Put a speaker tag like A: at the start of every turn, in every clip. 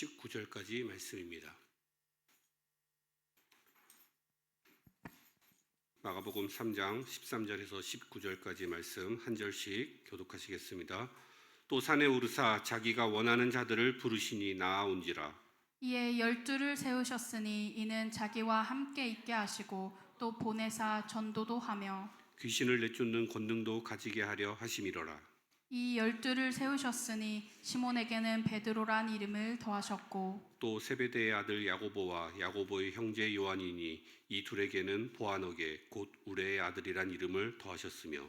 A: 19절까지 말씀입니다. 마가복음 3장 13절에서 19절까지 말씀 한 절씩 교독하시겠습니다. 또 산에 오르사 자기가 원하는 자들을 부르시니 나아온지라.
B: 이에 12를 세우셨으니 이는 자기와 함께 있게 하시고 또 보내사 전도도 하며
A: 귀신을 내쫓는 권능도 가지게 하려 하심이로라.
B: 이 12를 세우셨으니 시몬에게는 베드로란 이름을 더하셨고
A: 또 세베대의 아들 야고보와 야고보의 형제 요한이니 이 둘에게는 보아너게 곧 우레의 아들이란 이름을 더하셨으며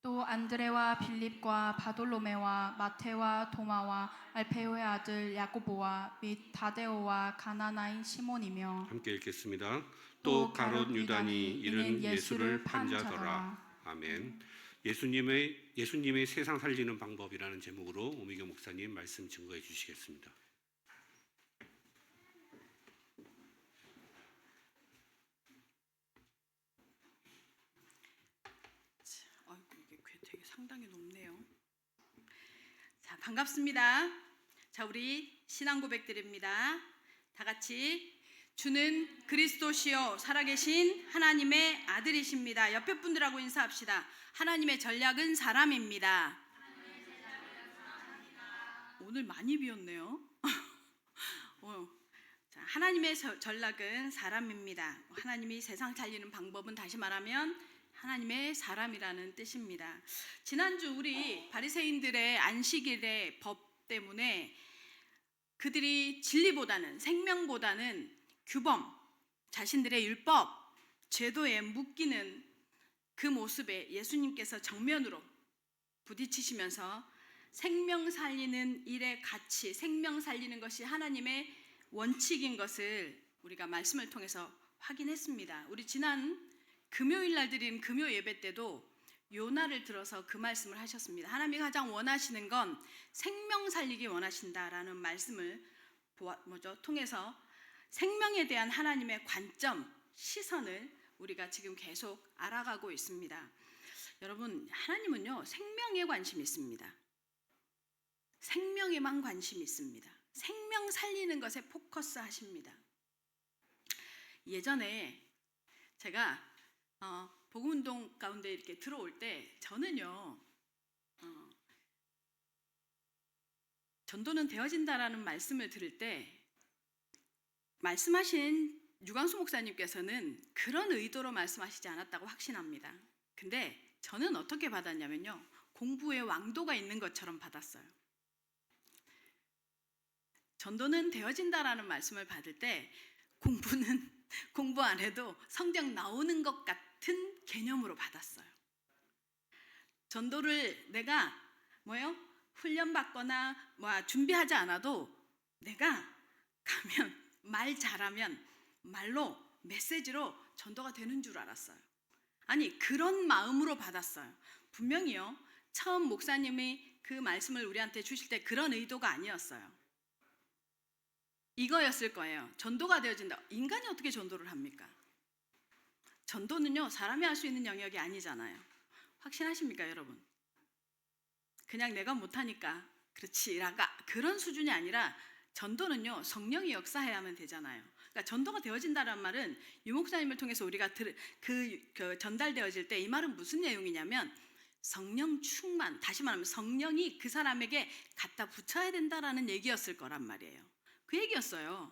B: 또 안드레와 빌립과 바돌로메와 마테와 도마와 알페오의 아들 야고보와 및 다데오와 가나나인 시몬이며
A: 함께 읽겠습니다. 또 가롯 유다니 이른 예수를 판 자더라. 아멘. 예수님의 세상 살리는 방법이라는 제목으로 오미경 목사님 말씀 증거해 주시겠습니다.
C: 이게 되게 상당히 높네요. 자, 반갑습니다. 자, 우리 신앙 고백드립니다. 다 같이 주는 그리스도시요 살아계신 하나님의 아들이십니다. 옆에 분들하고 인사합시다. 하나님의 전략은 사람입니다. 오늘 많이 비었네요. 자, 하나님의 전략은 사람입니다. 하나님이 세상 살리는 방법은 다시 말하면 하나님의 사람이라는 뜻입니다. 지난주 우리 바리새인들의 안식일의 법 때문에 그들이 진리보다는 생명보다는 규범, 자신들의 율법, 제도에 묶이는 그 모습에 예수님께서 정면으로 부딪히시면서 생명 살리는 일의 가치, 생명 살리는 것이 하나님의 원칙인 것을 우리가 말씀을 통해서 확인했습니다. 우리 지난 금요일 날 드린 금요 예배 때도 요나를 들어서 그 말씀을 하셨습니다. 하나님이 가장 원하시는 건 생명 살리기 원하신다라는 말씀을 통해서 생명에 대한 하나님의 관점, 시선을 우리가 지금 계속 알아가고 있습니다. 여러분, 하나님은요 생명에 관심이 있습니다. 생명에만 관심이 있습니다. 생명 살리는 것에 포커스 하십니다. 예전에 제가 복음운동 가운데 이렇게 들어올 때 저는요 전도는 되어진다라는 말씀을 들을 때 말씀하신 유광수 목사님께서는 그런 의도로 말씀하시지 않았다고 확신합니다. 근데 저는 어떻게 받았냐면요 공부의 왕도가 있는 것처럼 받았어요. 전도는 되어진다라는 말씀을 받을 때 공부 안 해도 성경 나오는 것 같은 개념으로 받았어요. 전도를 내가 훈련받거나 준비하지 않아도 내가 가면 말 잘하면 말로 메시지로 전도가 되는 줄 알았어요. 아니 그런 마음으로 받았어요. 분명히요 처음 목사님이 그 말씀을 우리한테 주실 때 그런 의도가 아니었어요. 이거였을 거예요. 전도가 되어진다. 인간이 어떻게 전도를 합니까? 전도는요 사람이 할 수 있는 영역이 아니잖아요. 확신하십니까 여러분? 그냥 내가 못하니까 그렇지라가 그런 수준이 아니라 전도는요 성령이 역사해야만 되잖아요. 그러니까 전도가 되어진다는 말은 유 목사님을 통해서 우리가 그 전달되어질 때 이 말은 무슨 내용이냐면 성령 충만, 다시 말하면 성령이 그 사람에게 갖다 붙여야 된다라는 얘기였을 거란 말이에요. 그 얘기였어요.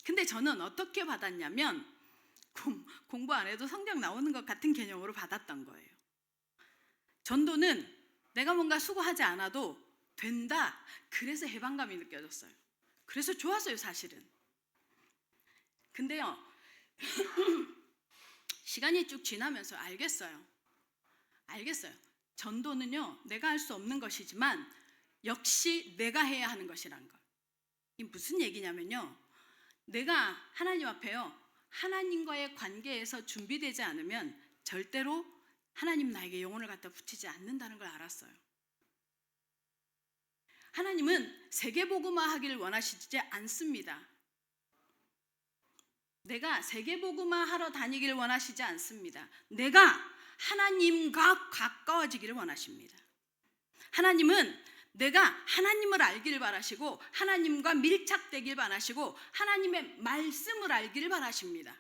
C: 근데 저는 어떻게 받았냐면 공부 안 해도 성경 나오는 것 같은 개념으로 받았던 거예요. 전도는 내가 뭔가 수고하지 않아도 된다. 그래서 해방감이 느껴졌어요. 그래서 좋았어요 사실은. 근데요 시간이 쭉 지나면서 알겠어요. 전도는요 내가 할 수 없는 것이지만 역시 내가 해야 하는 것이란 것. 이게 무슨 얘기냐면요 내가 하나님 앞에요 하나님과의 관계에서 준비되지 않으면 절대로 하나님 나에게 영혼을 갖다 붙이지 않는다는 걸 알았어요. 하나님은 세계복음화 하기를 원하시지 않습니다. 내가 세계복음화 하러 다니기를 원하시지 않습니다. 내가 하나님과 가까워지기를 원하십니다. 하나님은 내가 하나님을 알기를 바라시고 하나님과 밀착되길 바라시고 하나님의 말씀을 알기를 바라십니다.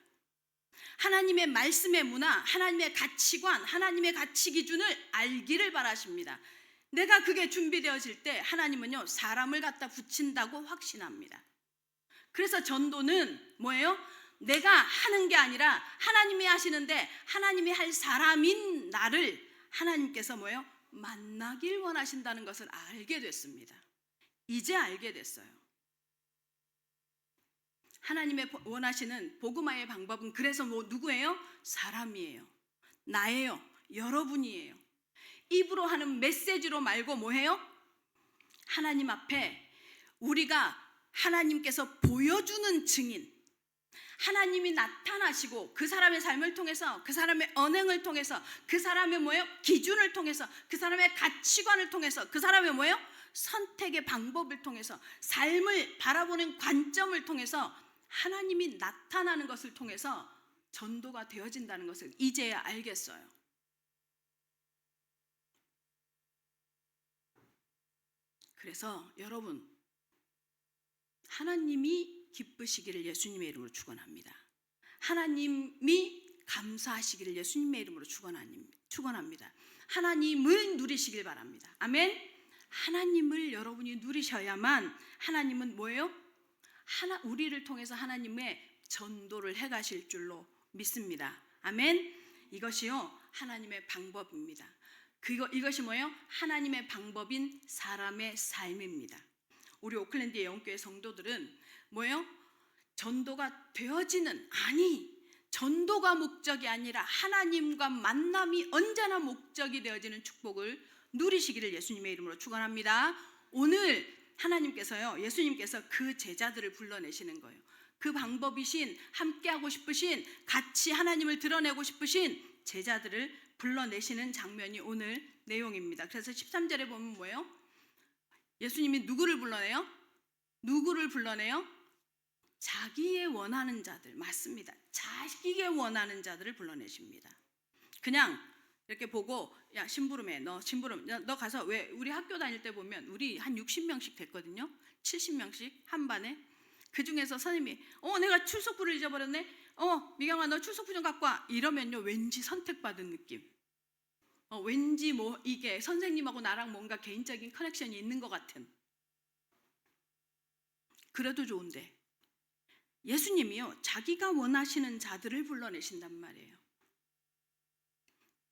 C: 하나님의 말씀의 문화, 하나님의 가치관, 하나님의 가치 기준을 알기를 바라십니다. 내가 그게 준비되어질 때 하나님은요, 사람을 갖다 붙인다고 확신합니다. 그래서 전도는 뭐예요? 내가 하는 게 아니라 하나님이 하시는데 하나님이 할 사람인 나를 하나님께서 뭐예요? 만나길 원하신다는 것을 알게 됐습니다. 이제 알게 됐어요. 하나님의 원하시는 복음화의 방법은 그래서 누구예요? 사람이에요. 나예요. 여러분이에요. 입으로 하는 메시지로 말고 뭐예요? 하나님 앞에 우리가 하나님께서 보여주는 증인, 하나님이 나타나시고 그 사람의 삶을 통해서, 그 사람의 언행을 통해서, 그 사람의 뭐예요? 기준을 통해서, 그 사람의 가치관을 통해서, 그 사람의 뭐예요? 선택의 방법을 통해서, 삶을 바라보는 관점을 통해서 하나님이 나타나는 것을 통해서 전도가 되어진다는 것을 이제야 알겠어요. 그래서 여러분, 하나님이 기쁘시기를 예수님의 이름으로 축원합니다. 하나님이 감사하시기를 예수님의 이름으로 축원합니다. 하나님을 누리시길 바랍니다. 아멘. 하나님을 여러분이 누리셔야만 하나님은 뭐예요? 우리를 통해서 하나님의 전도를 해가실 줄로 믿습니다. 아멘. 이것이요, 하나님의 방법입니다. 이것이 뭐예요? 하나님의 방법인 사람의 삶입니다. 우리 오클랜드의 영교회 성도들은 뭐예요? 전도가 되어지는, 전도가 목적이 아니라 하나님과 만남이 언제나 목적이 되어지는 축복을 누리시기를 예수님의 이름으로 축원합니다. 오늘 하나님께서요, 예수님께서 그 제자들을 불러내시는 거예요. 그 방법이신, 함께하고 싶으신, 같이 하나님을 드러내고 싶으신 제자들을 불러내시는 장면이 오늘 내용입니다. 그래서 13절에 보면 뭐예요? 예수님이 누구를 불러내요? 누구를 불러내요? 자기의 원하는 자들. 맞습니다. 자기의 원하는 자들을 불러내십니다. 그냥 이렇게 보고, 야 심부름해, 너 가서, 왜 우리 학교 다닐 때 보면 우리 한 60명씩 됐거든요. 70명씩 한 반에. 그 중에서 선생님이 내가 출석부를 잊어버렸네. 미경아 너 출석부 좀 갖고 와. 이러면요, 왠지 선택받은 느낌. 왠지 이게 선생님하고 나랑 뭔가 개인적인 커넥션이 있는 것 같은. 그래도 좋은데 예수님이요, 자기가 원하시는 자들을 불러내신단 말이에요.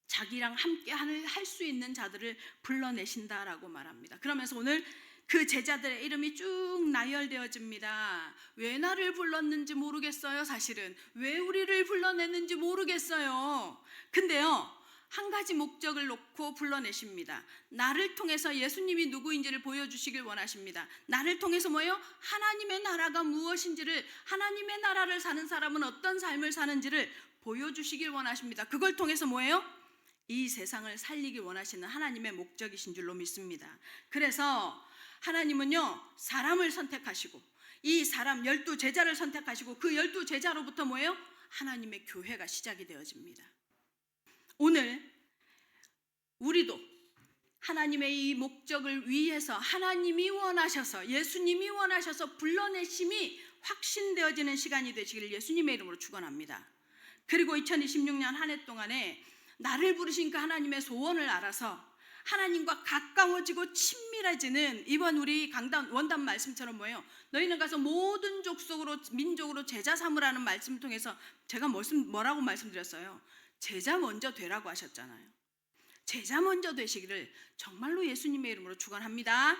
C: 자기랑 함께 할 수 있는 자들을 불러내신다라고 말합니다. 그러면서 오늘 그 제자들의 이름이 쭉 나열되어집니다. 왜 나를 불렀는지 모르겠어요. 사실은 왜 우리를 불러냈는지 모르겠어요. 근데요, 한 가지 목적을 놓고 불러내십니다. 나를 통해서 예수님이 누구인지를 보여주시길 원하십니다. 나를 통해서 뭐예요? 하나님의 나라가 무엇인지를, 하나님의 나라를 사는 사람은 어떤 삶을 사는지를 보여주시길 원하십니다. 그걸 통해서 뭐예요? 이 세상을 살리길 원하시는 하나님의 목적이신 줄로 믿습니다. 그래서 하나님은요, 사람을 선택하시고 이 사람 12제자를 선택하시고 그 12제자로부터 뭐예요? 하나님의 교회가 시작이 되어집니다. 오늘 우리도 하나님의 이 목적을 위해서 하나님이 원하셔서, 예수님이 원하셔서 불러내심이 확신되어지는 시간이 되시기를 예수님의 이름으로 축원합니다. 그리고 2026년 한 해 동안에 나를 부르신 그 하나님의 소원을 알아서 하나님과 가까워지고 친밀해지는, 이번 우리 원단 말씀처럼 뭐예요? 너희는 가서 모든 족속으로 민족으로 제자 삼으라는 말씀을 통해서 제가 뭐라고 말씀드렸어요? 제자 먼저 되라고 하셨잖아요. 제자 먼저 되시기를 정말로 예수님의 이름으로 축원합니다.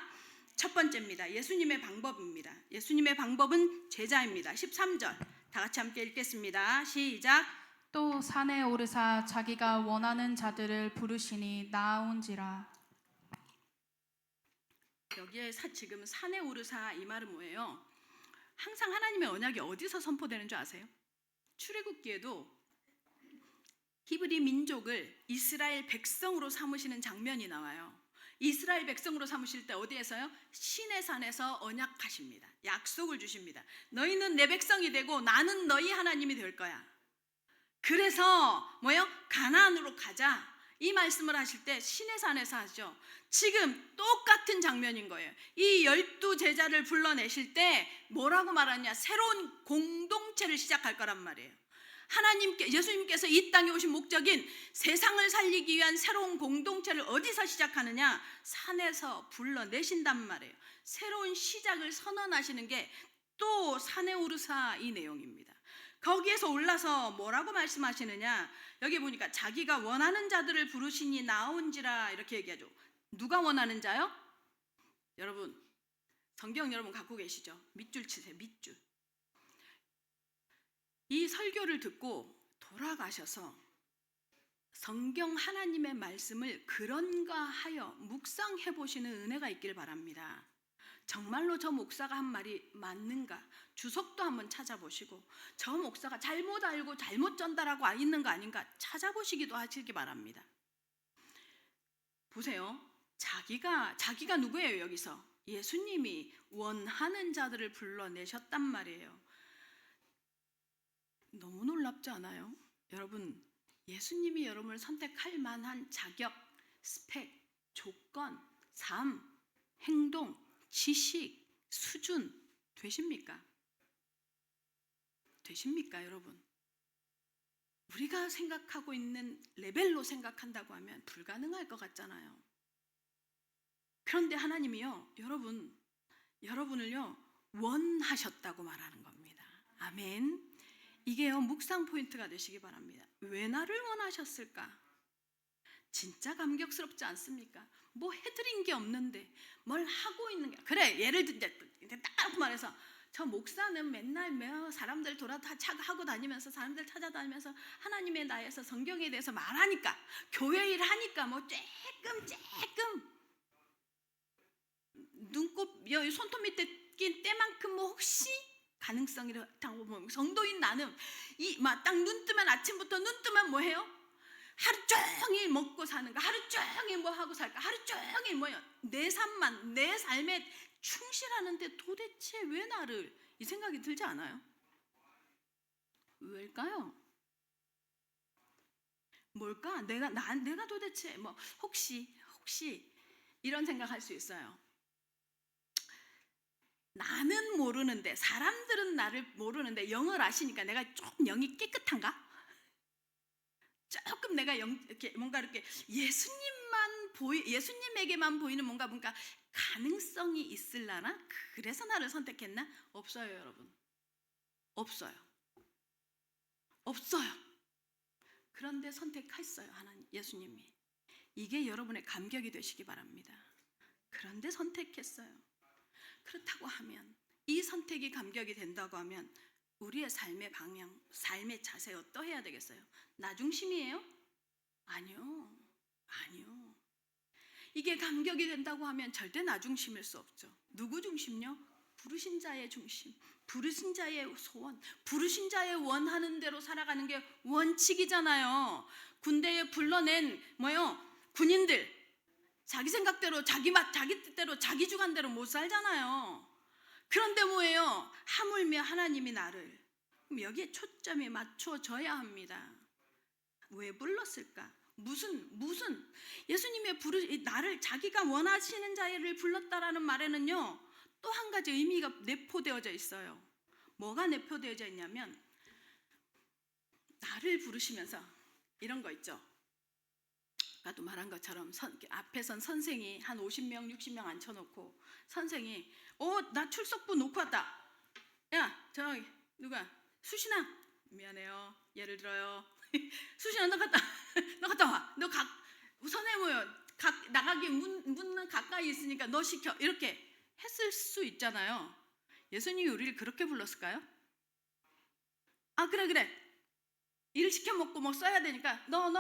C: 첫 번째입니다. 예수님의 방법입니다. 예수님의 방법은 제자입니다. 13절 다 같이 함께 읽겠습니다. 시작.
B: 또 산에 오르사 자기가 원하는 자들을 부르시니 나아온지라.
C: 여기에 지금 산에 오르사, 이 말은 뭐예요? 항상 하나님의 언약이 어디서 선포되는 줄 아세요? 출애굽기에도 히브리 민족을 이스라엘 백성으로 삼으시는 장면이 나와요. 이스라엘 백성으로 삼으실 때 어디에서요? 시내산에서 언약하십니다. 약속을 주십니다. 너희는 내 백성이 되고 나는 너희 하나님이 될 거야. 그래서 뭐예요? 가나안으로 가자. 이 말씀을 하실 때 시내산에서 하죠. 지금 똑같은 장면인 거예요. 이 12제자를 불러내실 때 뭐라고 말하냐? 새로운 공동체를 시작할 거란 말이에요. 예수님께서 이 땅에 오신 목적인 세상을 살리기 위한 새로운 공동체를 어디서 시작하느냐? 산에서 불러내신단 말이에요. 새로운 시작을 선언하시는 게 또 산에 오르사 이 내용입니다. 거기에서 올라서 뭐라고 말씀하시느냐? 여기 보니까 자기가 원하는 자들을 부르시니 나온지라 이렇게 얘기하죠. 누가 원하는 자요? 여러분 성경 여러분 갖고 계시죠? 밑줄 치세요. 밑줄. 이 설교를 듣고 돌아가셔서 성경 하나님의 말씀을 그런가 하여 묵상해 보시는 은혜가 있길 바랍니다. 정말로 저 목사가 한 말이 맞는가? 주석도 한번 찾아보시고 저 목사가 잘못 알고 잘못 전달하고 있는 거 아닌가 찾아보시기도 하시기 바랍니다. 보세요. 자기가 누구예요? 여기서 예수님이 원하는 자들을 불러내셨단 말이에요. 너무 놀랍지 않아요? 여러분, 예수님이 여러분을 선택할 만한 자격, 스펙, 조건, 삶, 행동, 지식, 수준 되십니까? 되십니까, 여러분? 우리가 생각하고 있는 레벨로 생각한다고 하면 불가능할 것 같잖아요. 그런데 하나님이요, 여러분을요 원하셨다고 말하는 겁니다. 아멘. 이게요 묵상 포인트가 되시기 바랍니다. 왜 나를 원하셨을까? 진짜 감격스럽지 않습니까? 뭐 해드린 게 없는데 뭘 하고 있는 게 그래. 예를 들자 딱 말해서 저 목사는 맨날 사람들 하고 다니면서 사람들 찾아다니면서 하나님의 나에서 성경에 대해서 말하니까 교회 일 하니까 뭐 쬐끔 눈곱 손톱 밑에 낀 때만큼 뭐 혹시 가능성이라고 보면 성도인 나는 딱 눈 뜨면 아침부터 눈 뜨면 뭐 해요? 하루 종일 먹고 사는 거, 하루 종일 뭐 하고 살까, 하루 종일 뭐요? 내 삶에 충실하는데 도대체 왜 나를 이 생각이 들지 않아요? 왜일까요? 뭘까? 내가 도대체 뭐 혹시 이런 생각할 수 있어요. 나는 모르는데 사람들은 나를 모르는데 영을 아시니까 내가 조금 영이 깨끗한가? 조금 내가 이렇게 뭔가 이렇게 예수님에게만 보이는 뭔가 가능성이 있을라나? 그래서 나를 선택했나? 없어요, 여러분. 없어요. 그런데 선택했어요, 하나님, 예수님이. 이게 여러분의 감격이 되시기 바랍니다. 그런데 선택했어요. 그렇다고 하면 이 선택이 감격이 된다고 하면 우리의 삶의 방향, 삶의 자세 어떠해야 되겠어요? 나 중심이에요? 아니요. 이게 감격이 된다고 하면 절대 나 중심일 수 없죠. 누구 중심요? 부르신 자의 중심, 부르신 자의 소원, 부르신 자의 원하는 대로 살아가는 게 원칙이잖아요. 군대에 불러낸 군인들 자기 생각대로 자기 뜻대로 자기 주관대로 못 살잖아요. 그런데 뭐예요? 하물며 하나님이 나를 그럼 여기에 초점이 맞춰져야 합니다. 왜 불렀을까? 무슨 예수님의 나를 자기가 원하시는 자를 불렀다라는 말에는요 또 한 가지 의미가 내포되어져 있어요. 뭐가 내포되어져 있냐면 나를 부르시면서 이런 거 있죠. 아까도 말한 것처럼 앞에 선 선생이 한 50명 60명 앉혀놓고 선생이 나 출석부 놓고 왔다. 야 저기 누가 수신아 미안해요. 예를 들어요. 수신아 너 갔다 와. 너 선생님 뭐요? 나가기 문 가까이 있으니까 너 시켜. 이렇게 했을 수 있잖아요. 예수님이 우리를 그렇게 불렀을까요? 아 그래 일 시켜 먹고 뭐 써야 되니까 너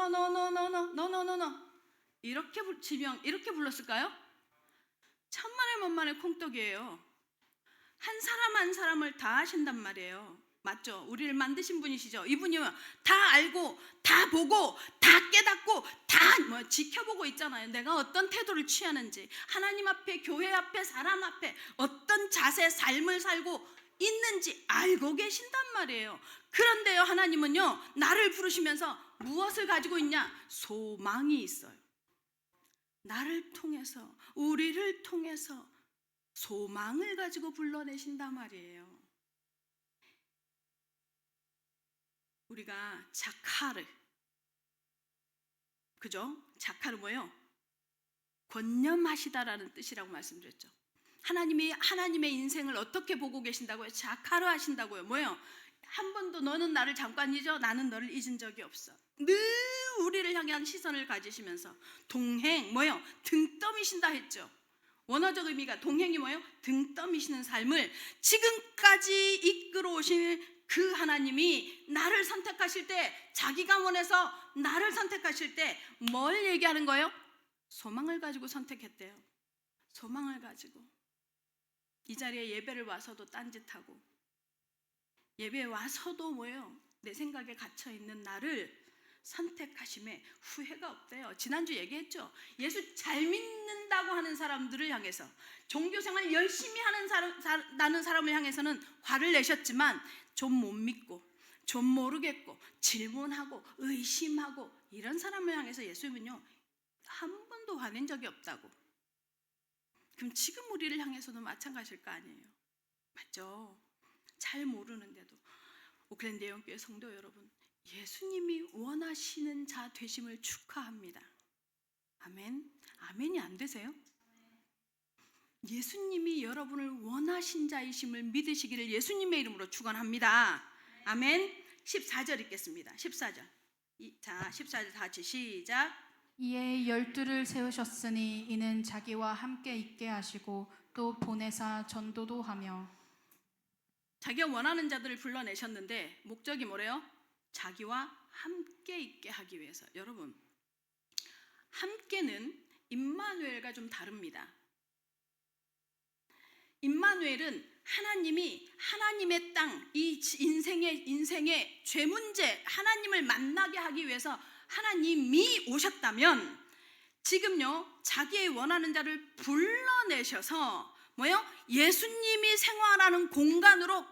C: 이렇게 지명 이렇게 불렀을까요? 천만의 만만의 콩떡이에요. 한 사람 한 사람을 다 하신단 말이에요. 맞죠? 우리를 만드신 분이시죠. 이분이 다 알고 다 보고 다 깨닫고 다 지켜보고 있잖아요. 내가 어떤 태도를 취하는지 하나님 앞에 교회 앞에 사람 앞에 어떤 자세 삶을 살고 있는지 알고 계신단 말이에요. 그런데요, 하나님은요, 나를 부르시면서 무엇을 가지고 있냐? 소망이 있어요. 나를 통해서, 우리를 통해서 소망을 가지고 불러내신단 말이에요. 우리가 자카르, 그죠? 자카르 뭐예요? 권념하시다라는 뜻이라고 말씀드렸죠. 하나님이 하나님의 인생을 어떻게 보고 계신다고요? 자카르 하신다고요. 뭐예요? 한 번도 너는 나를 잠깐 잊어, 나는 너를 잊은 적이 없어. 늘 우리를 향한 시선을 가지시면서 동행, 뭐예요? 등 떠미신다 했죠. 원어적 의미가 동행이 뭐예요? 등 떠미시는 삶을 지금까지 이끌어 오신 그 하나님이 나를 선택하실 때, 자기가 원해서 나를 선택하실 때 뭘 얘기하는 거예요? 소망을 가지고 선택했대요. 소망을 가지고. 이 자리에 예배를 와서도 딴짓하고, 예배에 와서도 뭐예요? 내 생각에 갇혀있는 나를 선택하심에 후회가 없대요. 지난주 얘기했죠. 예수 잘 믿는다고 하는 사람들을 향해서, 종교생활 열심히 하는 사람을 향해서는 화를 내셨지만 좀 못 믿고, 좀 모르겠고, 질문하고, 의심하고 이런 사람을 향해서 예수님은요, 한 번도 화낸 적이 없다고. 그럼 지금 우리를 향해서도 마찬가지일 거 아니에요. 맞죠? 잘 모르는데도. 오클랜드 예언교회 성도 여러분, 예수님이 원하시는 자 되심을 축하합니다. 아멘. 아멘이 안 되세요? 예수님이 여러분을 원하신 자이심을 믿으시기를 예수님의 이름으로 축원합니다. 아멘. 14절 읽겠습니다. 14절. 자, 14절 다 같이 시작.
B: 이에 12를 세우셨으니 이는 자기와 함께 있게 하시고 또 보내사 전도도 하며.
C: 자기가 원하는 자들을 불러내셨는데 목적이 뭐래요? 자기와 함께 있게 하기 위해서. 여러분, 함께는 임마누엘과 좀 다릅니다. 임마누엘은 하나님이 하나님의 땅, 이 인생의 죄 문제, 하나님을 만나게 하기 위해서 하나님이 오셨다면, 지금요 자기의 원하는 자를 불러내셔서 뭐요? 예수님이 생활하는 공간으로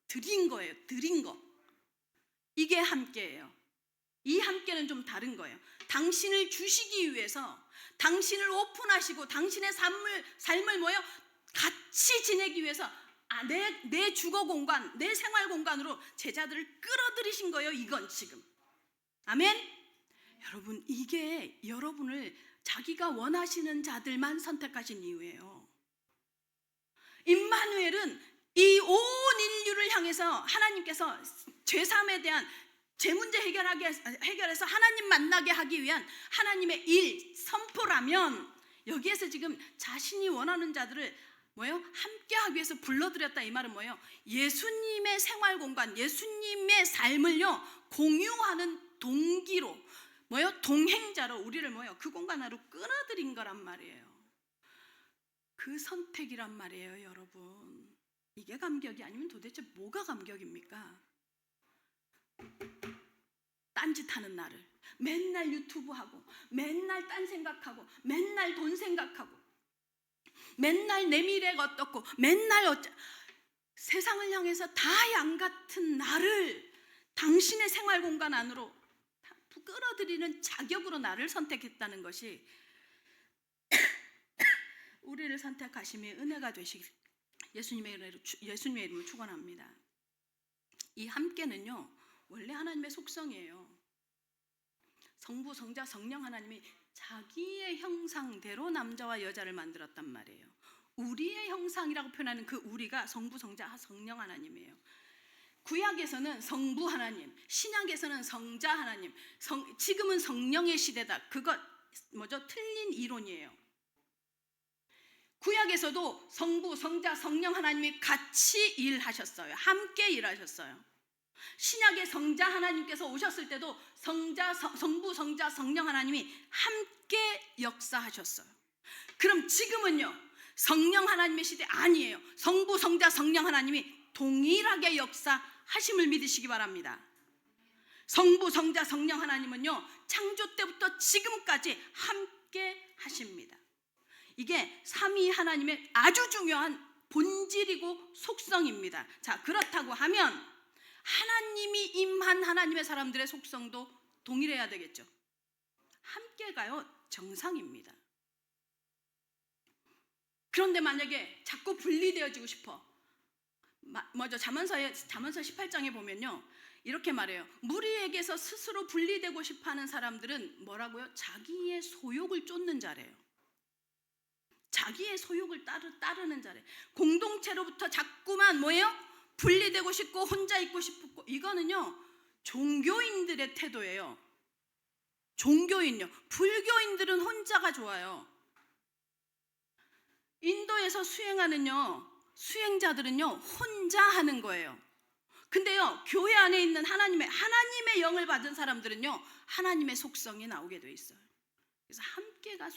C: 드린 거예요. 드린 거. 이게 함께예요. 이 함께는 좀 다른 거예요. 당신을 주시기 위해서, 당신을 오픈하시고 당신의 삶을 뭐요? 같이 지내기 위해서 내 주거 공간, 내 생활 공간으로 제자들을 끌어들이신 거예요. 이건 지금. 아멘. 여러분, 이게 여러분을 자기가 원하시는 자들만 선택하신 이유예요. 임마누엘은 이 온 인류를 향해서 하나님께서 죄사함에 대한 죄 문제 해결해서 하나님 만나게 하기 위한 하나님의 일 선포라면, 여기에서 지금 자신이 원하는 자들을 뭐예요? 함께 하기 위해서 불러들였다. 이 말은 뭐예요? 예수님의 생활 공간, 예수님의 삶을요 공유하는 동기로, 뭐예요? 동행자로 우리를 뭐예요? 그 공간으로 끌어들인 거란 말이에요. 그 선택이란 말이에요, 여러분. 이게 감격이 아니면 도대체 뭐가 감격입니까? 딴짓하는 나를 맨날 유튜브 하고, 맨날 딴 생각하고, 맨날 돈 생각하고, 맨날 내 미래가 어떻고, 맨날 세상을 향해서 다 양 같은 나를 당신의 생활 공간 안으로 끌어들이는 자격으로 나를 선택했다는 것이 우리를 선택하심에 은혜가 되시길 예수님의 이름으로 축원합니다. 이 함께는요 원래 하나님의 속성이에요. 성부, 성자, 성령 하나님이 자기의 형상대로 남자와 여자를 만들었단 말이에요. 우리의 형상이라고 표현하는 그 우리가 성부, 성자, 성령 하나님이에요. 구약에서는 성부 하나님, 신약에서는 성자 하나님, 지금은 성령의 시대다. 그거 뭐죠? 틀린 이론이에요. 구약에서도 성부, 성자, 성령 하나님이 같이 일하셨어요. 함께 일하셨어요. 신약의 성자 하나님께서 오셨을 때도 성부, 성자, 성령 하나님이 함께 역사하셨어요. 그럼 지금은요 성령 하나님의 시대 아니에요. 성부, 성자, 성령 하나님이 동일하게 역사하심을 믿으시기 바랍니다. 성부, 성자, 성령 하나님은요 창조 때부터 지금까지 함께 하십니다. 이게 삼위 하나님의 아주 중요한 본질이고 속성입니다. 자, 그렇다고 하면 하나님이 임한 하나님의 사람들의 속성도 동일해야 되겠죠. 함께 가요 정상입니다. 그런데 만약에 자꾸 분리되어지고 싶어. 먼저 잠언서 18장에 보면요, 이렇게 말해요. 무리에게서 스스로 분리되고 싶어하는 사람들은 뭐라고요? 자기의 소욕을 쫓는 자래요. 자기의 소욕을 따르는 자래. 공동체로부터 자꾸만 뭐예요? 분리되고 싶고 혼자 있고 싶고, 이거는요 종교인들의 태도예요. 종교인요. 불교인들은 혼자가 좋아요. 인도에서 수행자들은요 혼자 하는 거예요. 근데요 교회 안에 있는 하나님의 영을 받은 사람들은요 하나님의 속성이 나오게 돼 있어요. 그래서 함께가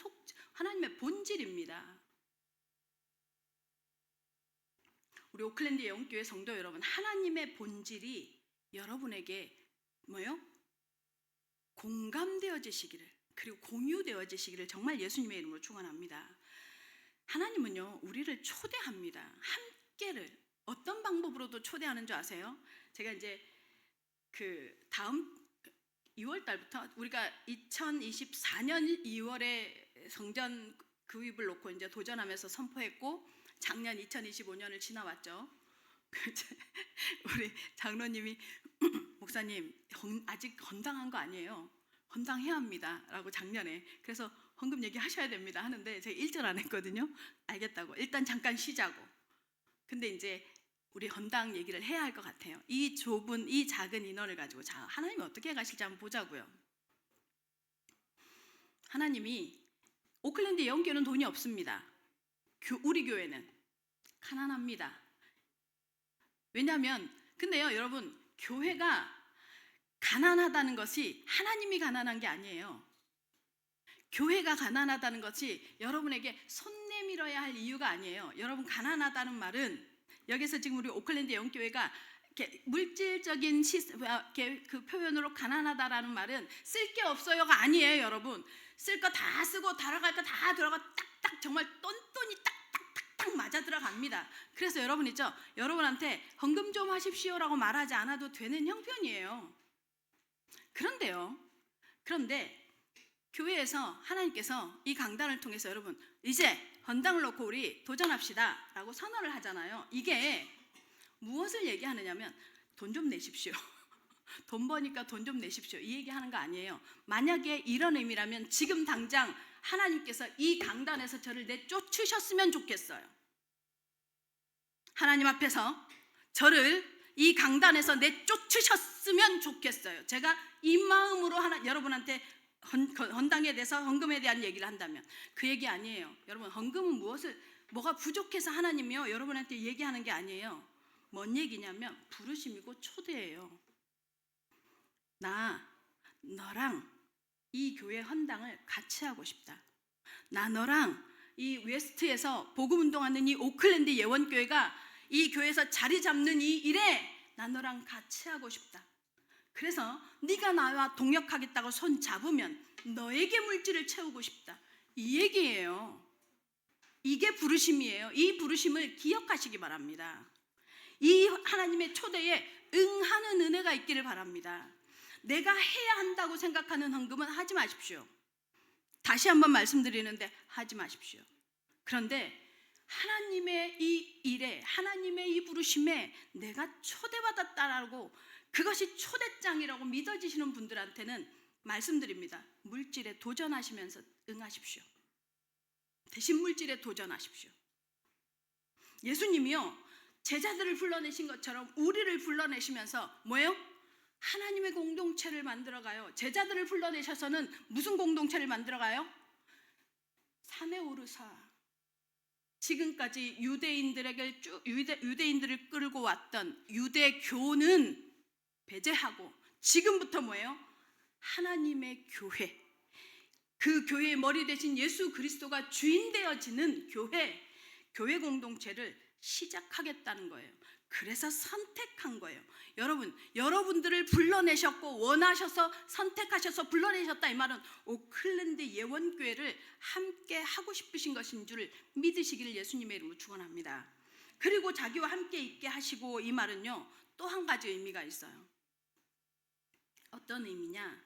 C: 하나님의 본질입니다. 우리 오클랜드 예원교회 성도 여러분, 하나님의 본질이 여러분에게 뭐요? 공감되어지시기를, 그리고 공유되어지시기를 정말 예수님의 이름으로 축원합니다. 하나님은요 우리를 초대합니다. 함께를 어떤 방법으로도 초대하는 줄 아세요? 제가 이제 그 다음 2월 달부터 우리가 2024년 2월에 성전 구입을 놓고 이제 도전하면서 선포했고, 작년 2025년을 지나왔죠. 우리 장로님이 목사님 아직 헌당한 거 아니에요? 헌당해야 합니다 라고 작년에, 그래서 헌금 얘기하셔야 됩니다 하는데 제가 1절 안 했거든요. 알겠다고, 일단 잠깐 쉬자고. 근데 이제 우리 헌당 얘기를 해야 할 것 같아요. 이 작은 인원을 가지고 자, 하나님이 어떻게 가실지 한번 보자고요. 하나님이 오클랜드 예원교회는 돈이 없습니다. 우리 교회는 가난합니다. 왜냐하면 근데요 여러분, 교회가 가난하다는 것이 하나님이 가난한 게 아니에요. 교회가 가난하다는 것이 여러분에게 손 내밀어야 할 이유가 아니에요. 여러분, 가난하다는 말은 여기서 지금 우리 오클랜드 예원교회가 이렇게 물질적인 그 표현으로 가난하다라는 말은 쓸 게 없어요가 아니에요. 여러분, 쓸 거 다 쓰고 들어갈 거 다 들어가 딱딱 정말 똔똔이 딱딱딱딱 맞아 들어갑니다. 그래서 여러분 있죠, 여러분한테 헌금 좀 하십시오라고 말하지 않아도 되는 형편이에요. 그런데 교회에서 하나님께서 이 강단을 통해서 여러분 이제 헌당을 놓고 우리 도전합시다 라고 선언을 하잖아요. 이게 무엇을 얘기하느냐면 돈 좀 내십시오. 돈 버니까 돈 좀 내십시오, 이 얘기하는 거 아니에요. 만약에 이런 의미라면 지금 당장 하나님께서 이 강단에서 저를 내쫓으셨으면 좋겠어요. 하나님 앞에서 저를 이 강단에서 내쫓으셨으면 좋겠어요. 제가 이 마음으로 여러분한테 헌당에 대해서, 헌금에 대한 얘기를 한다면 그 얘기 아니에요. 여러분, 헌금은 뭐가 부족해서 하나님이요 여러분한테 얘기하는 게 아니에요. 뭔 얘기냐면 부르심이고 초대예요. 나 너랑 이 교회 헌당을 같이 하고 싶다. 나 너랑 이 웨스트에서 복음운동하는 이 오클랜드 예원교회가 이 교회에서 자리 잡는 이 일에 나 너랑 같이 하고 싶다. 그래서 네가 나와 동역하겠다고 손 잡으면 너에게 물질을 채우고 싶다, 이 얘기예요. 이게 부르심이에요. 이 부르심을 기억하시기 바랍니다. 이 하나님의 초대에 응하는 은혜가 있기를 바랍니다. 내가 해야 한다고 생각하는 헌금은 하지 마십시오. 다시 한번 말씀드리는데 하지 마십시오. 그런데 하나님의 이 일에, 하나님의 이 부르심에 내가 초대받았다라고, 그것이 초대장이라고 믿어지시는 분들한테는 말씀드립니다. 물질에 도전하시면서 응하십시오. 대신 물질에 도전하십시오. 예수님이요 제자들을 불러내신 것처럼 우리를 불러내시면서 뭐예요? 하나님의 공동체를 만들어가요. 제자들을 불러내셔서는 무슨 공동체를 만들어가요? 산에 오르사 지금까지 유대인들을 끌고 왔던 유대교는 배제하고 지금부터 뭐예요? 하나님의 교회, 그 교회의 머리 되신 예수 그리스도가 주인 되어지는 교회 공동체를 시작하겠다는 거예요. 그래서 선택한 거예요. 여러분들을 불러내셨고 원하셔서 선택하셔서 불러내셨다, 이 말은 오클랜드 예원교회를 함께 하고 싶으신 것인 줄 믿으시기를 예수님의 이름으로 축원합니다. 그리고 자기와 함께 있게 하시고, 이 말은요 또 한 가지 의미가 있어요. 어떤 의미냐?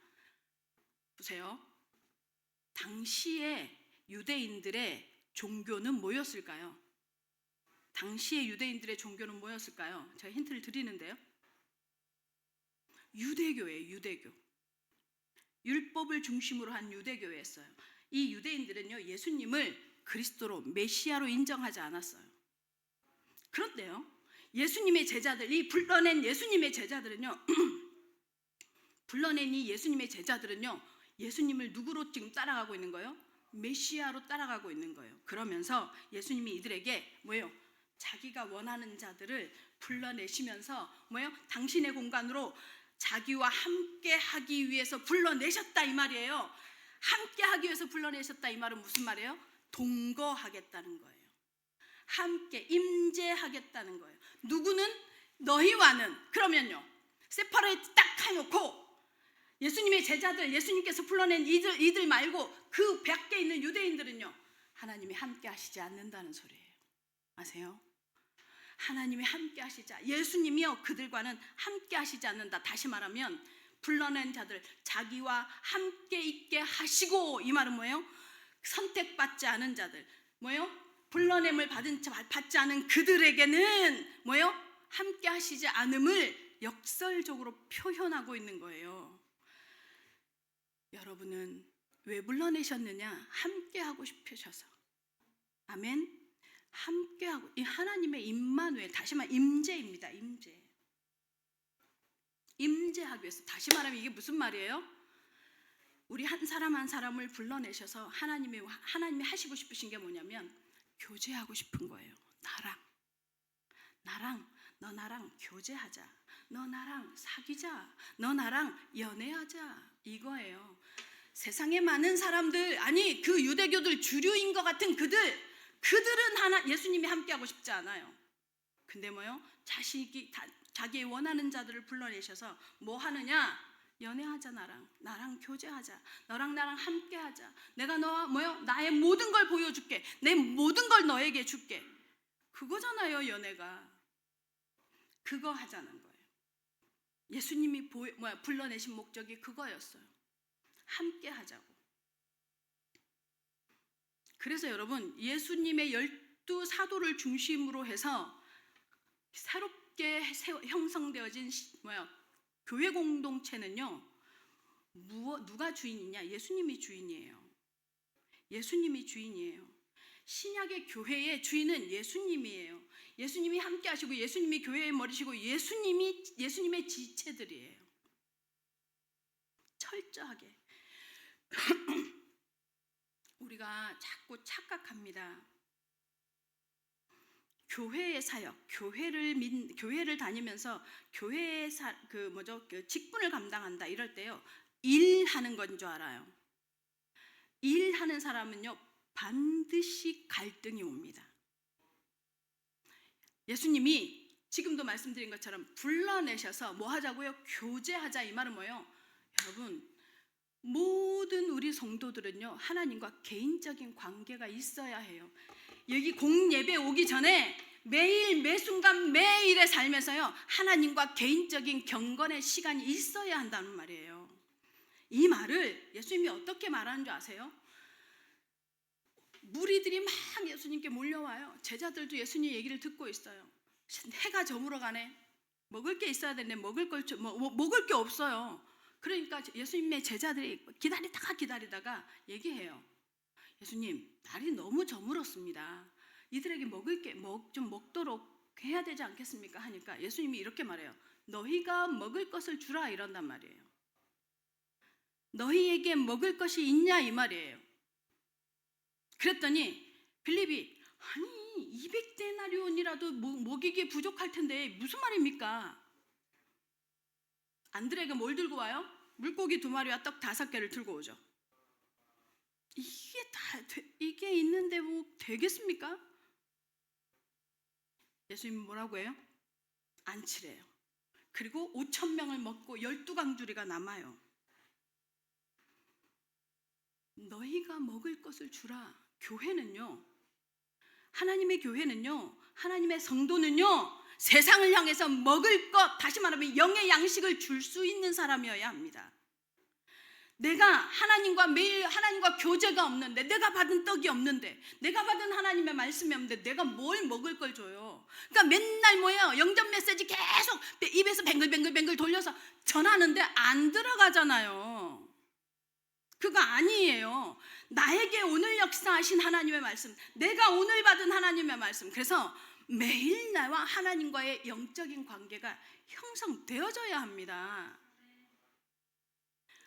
C: 보세요. 당시에 유대인들의 종교는 뭐였을까요? 당시의 유대인들의 종교는 뭐였을까요? 제가 힌트를 드리는데요. 유대교예요. 유대교. 율법을 중심으로 한 유대교였어요. 이 유대인들은요 예수님을 그리스도로, 메시아로 인정하지 않았어요. 그런데요 예수님의 제자들, 이 불러낸 예수님의 제자들은요 불러낸 이 예수님의 제자들은요 예수님을 누구로 지금 따라가고 있는 거예요? 메시아로 따라가고 있는 거예요. 그러면서 예수님이 이들에게 뭐예요? 자기가 원하는 자들을 불러내시면서 뭐예요? 당신의 공간으로 자기와 함께 하기 위해서 불러내셨다, 이 말이에요. 함께 하기 위해서 불러내셨다, 이 말은 무슨 말이에요? 동거하겠다는 거예요. 함께 임재하겠다는 거예요. 누구는? 너희와는. 그러면요 세퍼레이트 딱 해놓고 예수님의 제자들, 예수님께서 불러낸 이들 말고 그 밖에 있는 유대인들은요 하나님이 함께 하시지 않는다는 소리예요. 아세요? 하나님이 함께 하시자, 예수님이요 그들과는 함께 하시지 않는다. 다시 말하면 불러낸 자들, 자기와 함께 있게 하시고, 이 말은 뭐예요? 선택받지 않은 자들, 뭐예요? 불러냄을 받지 않은 그들에게는 뭐예요? 함께 하시지 않음을 역설적으로 표현하고 있는 거예요. 여러분은 왜 불러내셨느냐? 함께 하고 싶으셔서. 아멘. 함께하고, 이 하나님의 임마누엘, 다시 말하면 임재입니다. 임재하기 위해서. 다시 말하면 이게 무슨 말이에요? 우리 한 사람 한 사람을 불러내셔서 하나님이 하시고 싶으신 게 뭐냐면 교제하고 싶은 거예요. 너 나랑 교제하자, 너 나랑 사귀자, 너 나랑 연애하자, 이거예요. 세상에 많은 사람들, 아니 그 유대교들 주류인 것 같은 그들은 예수님이 함께하고 싶지 않아요. 근데 뭐요? 자기 원하는 자들을 불러내셔서 뭐 하느냐? 연애하자, 나랑 교제하자, 너랑 나랑 함께하자. 내가 너와 나의 모든 걸 보여줄게. 내 모든 걸 너에게 줄게. 그거잖아요, 연애가. 그거 하자는 거예요. 예수님이 불러내신 목적이 그거였어요. 함께하자고. 그래서 여러분, 예수님의 12사도를 중심으로 해서 새롭게 형성되어진 교회 공동체는요 누가 주인이냐? 예수님이 주인이에요. 예수님이 주인이에요. 신약의 교회의 주인은 예수님이에요. 예수님이 함께 하시고 예수님이 교회의 머리시고 예수님의 지체들이에요. 철저하게. 우리가 자꾸 착각합니다. 교회의 사역, 교회를 다니면서 교회의 직분을 감당한다 이럴 때요 일하는 건 줄 알아요. 일하는 사람은요 반드시 갈등이 옵니다. 예수님이 지금도 말씀드린 것처럼 불러내셔서 뭐 하자고요? 교제하자, 이 말은 뭐예요? 여러분, 모든 우리 성도들은요 하나님과 개인적인 관계가 있어야 해요. 여기 공예배 오기 전에 매일 매순간 매일의 삶에서요 하나님과 개인적인 경건의 시간이 있어야 한다는 말이에요. 이 말을 예수님이 어떻게 말하는 줄 아세요? 무리들이 막 예수님께 몰려와요. 제자들도 예수님 얘기를 듣고 있어요. 해가 저물어 가네. 먹을 게 있어야 되는데 먹을 게 없어요. 그러니까 예수님의 제자들이 기다리다가 얘기해요. 예수님, 날이 너무 저물었습니다. 이들에게 먹을 게 좀 먹도록 해야 되지 않겠습니까? 하니까 예수님이 이렇게 말해요. 너희가 먹을 것을 주라, 이런단 말이에요. 너희에게 먹을 것이 있냐, 이 말이에요. 그랬더니 빌립이, 아니 200데나리온이라도 먹이기 부족할 텐데 무슨 말입니까? 안드레가 뭘 들고 와요? 물고기 2마리와 떡 5개를 들고 오죠. 이게 있는데 뭐 되겠습니까? 예수님이 뭐라고 해요? 안치래요. 그리고 5,000명을 먹고 12강주리가 남아요. 너희가 먹을 것을 주라. 교회는요, 하나님의 교회는요 하나님의 성도는요, 세상을 향해서 먹을 것, 다시 말하면 영의 양식을 줄 수 있는 사람이어야 합니다. 내가 하나님과 매일 하나님과 교제가 없는데, 내가 받은 떡이 없는데, 내가 받은 하나님의 말씀이 없는데 내가 뭘 먹을 걸 줘요. 그러니까 맨날 뭐예요? 영접 메시지 계속 입에서 뱅글뱅글 돌려서 전하는데 안 들어가잖아요. 그거 아니에요. 나에게 오늘 역사하신 하나님의 말씀, 내가 오늘 받은 하나님의 말씀, 그래서 매일 나와 하나님과의 영적인 관계가 형성되어져야 합니다.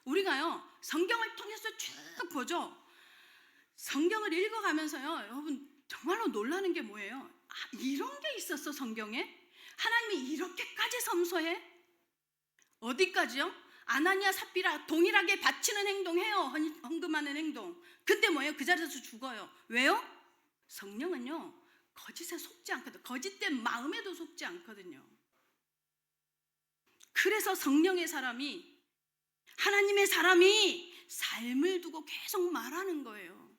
C: 우리가요, 성경을 통해서 쭉 보죠. 성경을 읽어가면서요, 여러분 정말로 놀라는 게 뭐예요? 이런 게 있었어, 성경에? 하나님이 이렇게까지 섬서해? 어디까지요? 아나니아 삽비라 동일하게 바치는 행동해요. 헌금하는 행동. 근데 뭐예요? 그 자리에서 죽어요. 왜요? 성령은요, 거짓에 속지 않거든요. 거짓된 마음에도 속지 않거든요. 그래서 성령의 사람이, 하나님의 사람이 삶을 두고 계속 말하는 거예요.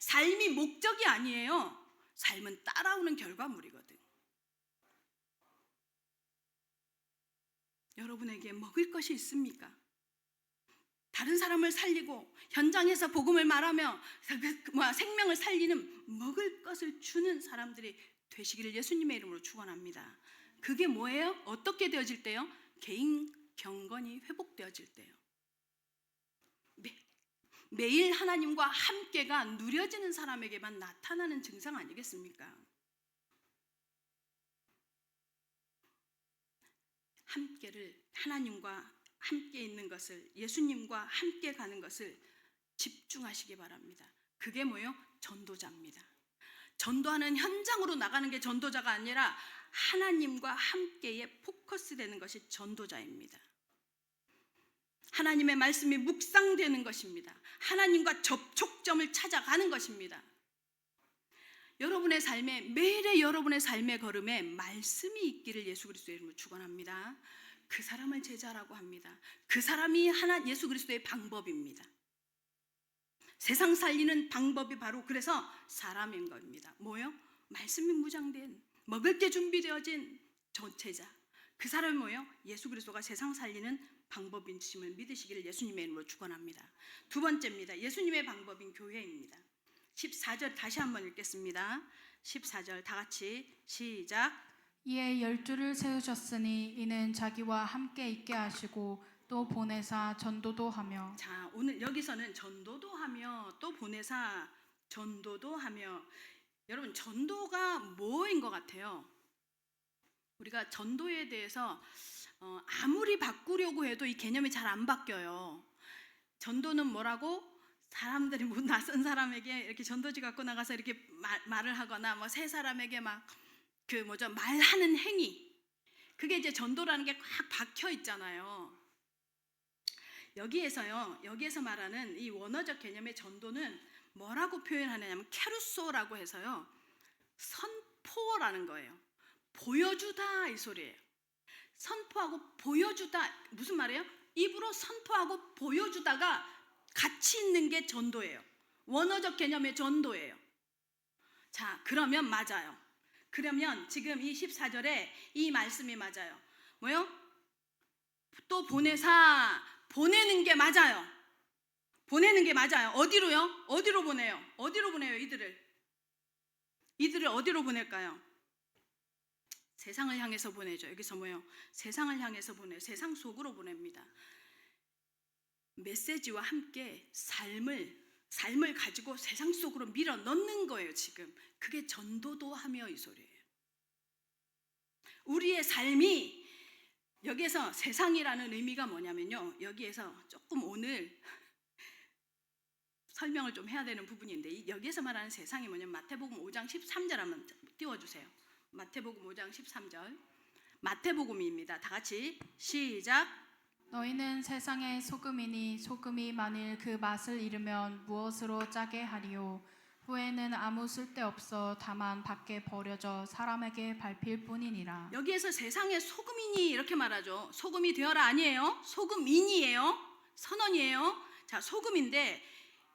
C: 삶이 목적이 아니에요. 삶은 따라오는 결과물이거든. 여러분에게 먹을 것이 있습니까? 다른 사람을 살리고 현장에서 복음을 말하며 생명을 살리는 먹을 것을 주는 사람들이 되시기를 예수님의 이름으로 축원합니다. 그게 뭐예요? 어떻게 되어질 때요? 개인 경건이 회복되어질 때요. 매일 하나님과 함께가 누려지는 사람에게만 나타나는 증상 아니겠습니까? 함께를, 하나님과 함께 있는 것을, 예수님과 함께 가는 것을 집중하시기 바랍니다. 그게 뭐예요? 전도자입니다. 전도하는 현장으로 나가는 게 전도자가 아니라 하나님과 함께에 포커스 되는 것이 전도자입니다. 하나님의 말씀이 묵상되는 것입니다. 하나님과 접촉점을 찾아가는 것입니다. 여러분의 삶에, 매일의 여러분의 삶의 걸음에 말씀이 있기를 예수 그리스도의 이름으로 축원합니다. 그 사람을 제자라고 합니다. 그 사람이 예수 그리스도의 방법입니다. 세상 살리는 방법이 바로 그래서 사람인 겁니다. 뭐요? 말씀이 무장된, 먹을 게 준비되어진 제자. 그 사람이 뭐예요? 예수 그리스도가 세상 살리는 방법이심을 믿으시기를 예수님의 이름으로 축원합니다. 두 번째입니다. 예수님의 방법인 교회입니다. 14절 다시 한번 읽겠습니다. 14절 다 같이 시작.
B: 이에 12를 세우셨으니 이는 자기와 함께 있게 하시고 또 보내사 전도도 하며.
C: 자, 오늘 여기서는 전도도 하며 또 보내사 전도도 하며. 여러분, 전도가 뭐인 것 같아요? 우리가 전도에 대해서 아무리 바꾸려고 해도 이 개념이 잘 안 바뀌어요. 전도는 뭐라고? 사람들이 뭐 낯선 사람에게 이렇게 전도지 갖고 나가서 이렇게 말을 하거나 뭐 새 사람에게 막 말하는 행위. 그게 이제 전도라는 게 꽉 박혀 있잖아요. 여기에서 말하는 이 원어적 개념의 전도는 뭐라고 표현하느냐면 캐루소라고 해서요, 선포라는 거예요. 보여주다 이 소리예요. 선포하고 보여주다. 무슨 말이에요? 입으로 선포하고 보여주다가 같이 있는 게 전도예요. 원어적 개념의 전도예요. 자, 그러면 맞아요. 그러면 지금 이 14절에 이 말씀이 맞아요. 뭐요? 또 보내사, 보내는 게 맞아요. 보내는 게 맞아요. 어디로요? 어디로 보내요? 어디로 보내요? 이들을 어디로 보낼까요? 세상을 향해서 보내죠. 여기서 뭐요? 세상을 향해서 보내요. 세상 속으로 보냅니다. 메시지와 함께 삶을 가지고 세상 속으로 밀어 넣는 거예요. 지금 그게 전도도 하며 이 소리예요. 우리의 삶이 여기에서 세상이라는 의미가 뭐냐면요, 여기에서 조금 오늘 설명을 좀 해야 되는 부분인데, 여기에서 말하는 세상이 뭐냐면 마태복음 5장 13절 한번 띄워주세요. 마태복음 5장 13절 마태복음입니다. 다 같이 시작.
B: 너희는 세상의 소금이니 소금이 만일 그 맛을 잃으면 무엇으로 짜게 하리요? 후에는 아무 쓸데없어 다만 밖에 버려져 사람에게 밟힐 뿐이니라.
C: 여기에서 세상의 소금이니 이렇게 말하죠. 소금이 되어라 아니에요. 소금인이에요. 선언이에요. 자, 소금인데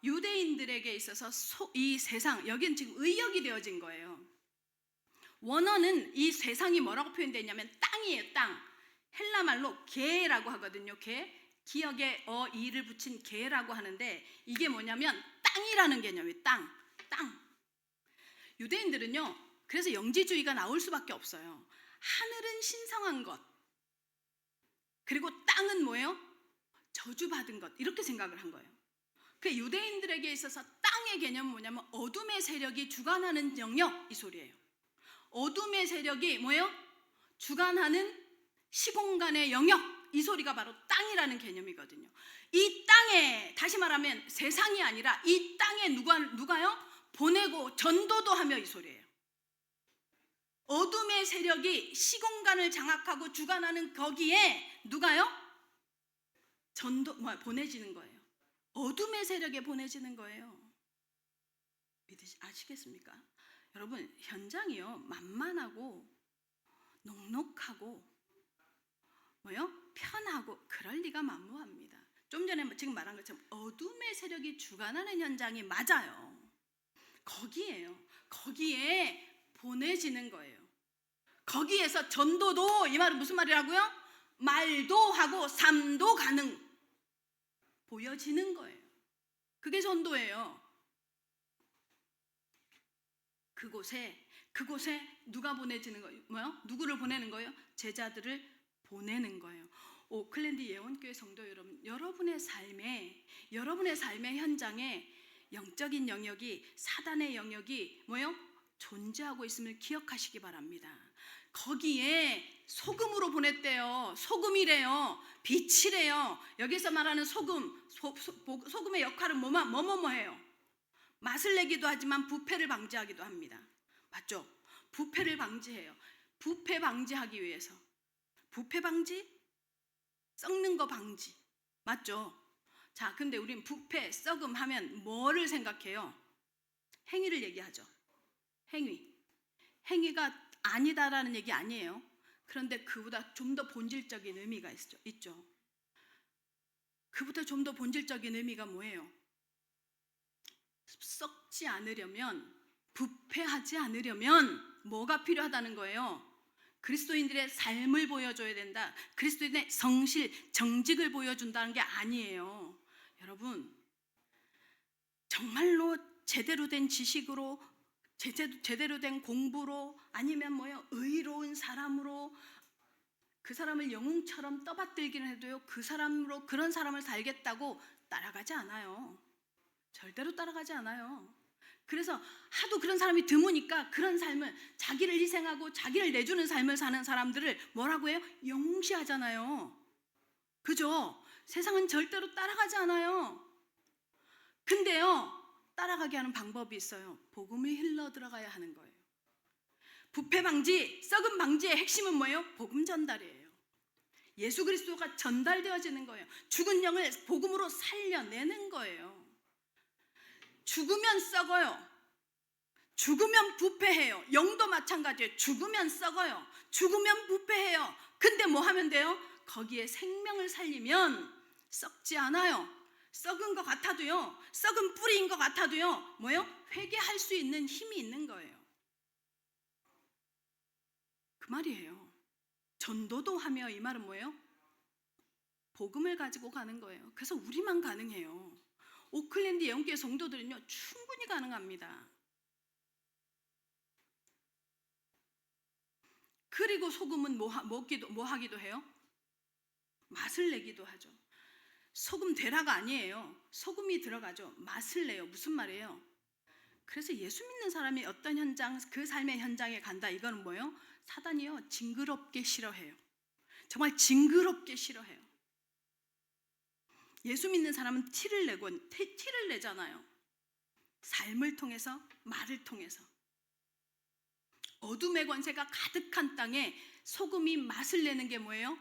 C: 유대인들에게 있어서 이 세상, 여기는 지금 의역이 되어진 거예요. 원어는 이 세상이 뭐라고 표현되냐면 땅이에요. 땅. 헬라 말로 게라고 하거든요. 게. 기역에 이를 붙인 게라고 하는데 이게 뭐냐면 땅이라는 개념이에요. 땅. 유대인들은요. 그래서 영지주의가 나올 수밖에 없어요. 하늘은 신성한 것. 그리고 땅은 뭐예요? 저주받은 것. 이렇게 생각을 한 거예요. 그 유대인들에게 있어서 땅의 개념은 뭐냐면 어둠의 세력이 주관하는 영역 이 소리예요. 어둠의 세력이 뭐예요? 주관하는 시공간의 영역 이 소리가 바로 땅이라는 개념이거든요. 이 땅에 다시 말하면 세상이 아니라 이 땅에 누가요? 보내고 전도도 하며 이 소리예요. 어둠의 세력이 시공간을 장악하고 주관하는 거기에 누가요? 보내지는 거예요. 어둠의 세력에 보내지는 거예요. 아시겠습니까? 여러분 현장이요 만만하고 넉넉하고 편하고 그럴 리가 만무합니다. 좀 전에 지금 말한 것처럼 어둠의 세력이 주관하는 현장이 맞아요. 거기에 보내지는 거예요. 거기에서 전도도 이 말은 무슨 말이라고요? 말도 하고 삶도 가능 보여지는 거예요. 그게 전도예요. 그곳에 누가 보내지는 거예요? 누구를 보내는 거예요? 제자들을 보내는 거예요. 오클랜드 예원교회 성도 여러분, 여러분의 삶의 현장에 영적인 영역이 사단의 영역이 존재하고 있음을 기억하시기 바랍니다. 거기에 소금으로 보냈대요. 소금이래요. 빛이래요. 여기서 말하는 소금의 역할은 뭐해요? 맛을 내기도 하지만 부패를 방지하기도 합니다. 맞죠? 부패를 방지해요. 부패 방지하기 위해서. 부패 방지? 썩는 거 방지. 맞죠? 자, 근데 우린 부패, 썩음 하면 뭐를 생각해요? 행위를 얘기하죠. 행위가 아니다라는 얘기 아니에요. 그런데 그보다 좀 더 본질적인 의미가 있죠. 그보다 좀 더 본질적인 의미가 뭐예요? 썩지 않으려면, 부패하지 않으려면 뭐가 필요하다는 거예요? 그리스도인들의 삶을 보여줘야 된다. 그리스도인의 성실, 정직을 보여준다는 게 아니에요. 여러분, 정말로 제대로 된 지식으로, 제대로 된 공부로, 아니면 의로운 사람으로 그 사람을 영웅처럼 떠받들기는 해도요, 그런 사람을 살겠다고 따라가지 않아요. 절대로 따라가지 않아요. 그래서 하도 그런 사람이 드무니까 그런 삶을, 자기를 희생하고 자기를 내주는 삶을 사는 사람들을 뭐라고 해요? 영웅시하잖아요. 그죠? 세상은 절대로 따라가지 않아요. 근데요, 따라가게 하는 방법이 있어요. 복음을 흘러 들어가야 하는 거예요. 부패 방지, 썩음 방지의 핵심은 뭐예요? 복음 전달이에요. 예수 그리스도가 전달되어지는 거예요. 죽은 영을 복음으로 살려내는 거예요. 죽으면 썩어요. 죽으면 부패해요. 영도 마찬가지예요. 죽으면 썩어요. 죽으면 부패해요. 근데 뭐 하면 돼요? 거기에 생명을 살리면 썩지 않아요. 썩은 것 같아도요, 썩은 뿌리인 것 같아도요, 회개할 수 있는 힘이 있는 거예요. 그 말이에요. 전도도 하며 이 말은 뭐예요? 복음을 가지고 가는 거예요. 그래서 우리만 가능해요. 오클랜드 예언교회 성도들은요, 충분히 가능합니다. 그리고 소금은 뭐 하기도 해요? 맛을 내기도 하죠. 소금 되라가 아니에요. 소금이 들어가죠. 맛을 내요. 무슨 말이에요? 그래서 예수 믿는 사람이 어떤 현장, 그 삶의 현장에 간다. 이거는 뭐예요? 사단이요, 징그럽게 싫어해요. 정말 징그럽게 싫어해요. 예수 믿는 사람은 티를 내잖아요. 삶을 통해서, 말을 통해서. 어둠의 권세가 가득한 땅에 소금이 맛을 내는 게 뭐예요?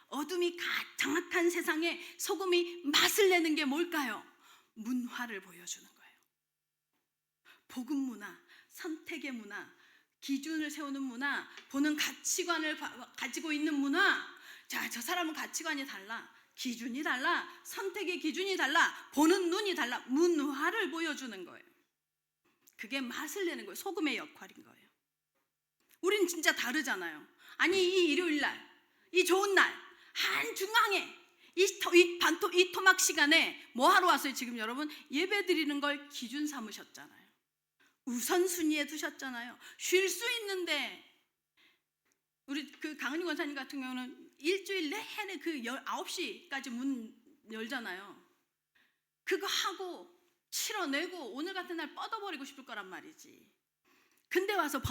C: 어둠이 장악한 세상에 소금이 맛을 내는 게 뭘까요? 문화를 보여주는 거예요. 복음 문화, 선택의 문화, 기준을 세우는 문화, 보는 가치관을 가지고 있는 문화. 자, 저 사람은 가치관이 달라, 기준이 달라, 선택의 기준이 달라, 보는 눈이 달라. 문화를 보여주는 거예요. 그게 맛을 내는 거예요. 소금의 역할인 거예요. 우린 진짜 다르잖아요. 아니 이 일요일 날, 이 좋은 날 한중앙에 이 토막 시간에 뭐 하러 왔어요? 지금 여러분 예배 드리는 걸 기준 삼으셨잖아요. 우선순위에 두셨잖아요. 쉴 수 있는데 우리 그 강은희 권사님 같은 경우는 일주일 내내 그 9시까지 문 열잖아요. 그거 하고 치러내고 오늘 같은 날 뻗어버리고 싶을 거란 말이지. 근데 와서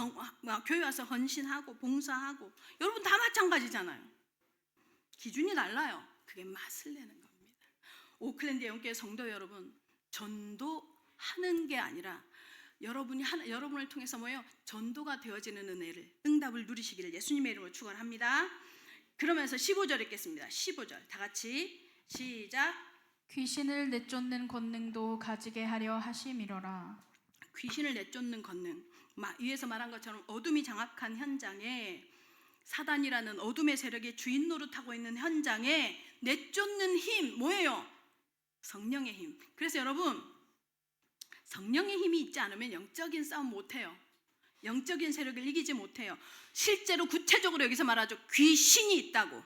C: 교회 와서 헌신하고 봉사하고 여러분 다 마찬가지잖아요. 기준이 달라요. 그게 맛을 내는 겁니다. 오클랜드 영교회 성도 여러분, 전도하는 게 아니라 여러분을 통해서 뭐예요? 전도가 되어지는 은혜를, 응답을 누리시기를 예수님의 이름으로 축원합니다. 그러면서 15절 읽겠습니다. 15절 다 같이 시작.
B: 귀신을 내쫓는 권능도 가지게 하려 하심이로라.
C: 귀신을 내쫓는 권능, 위에서 말한 것처럼 어둠이 장악한 현장에, 사단이라는 어둠의 세력이 주인 노릇하고 있는 현장에 내쫓는 힘 뭐예요? 성령의 힘. 그래서 여러분 성령의 힘이 있지 않으면 영적인 싸움 못해요. 영적인 세력을 이기지 못해요. 실제로 구체적으로 여기서 말하죠. 귀신이 있다고.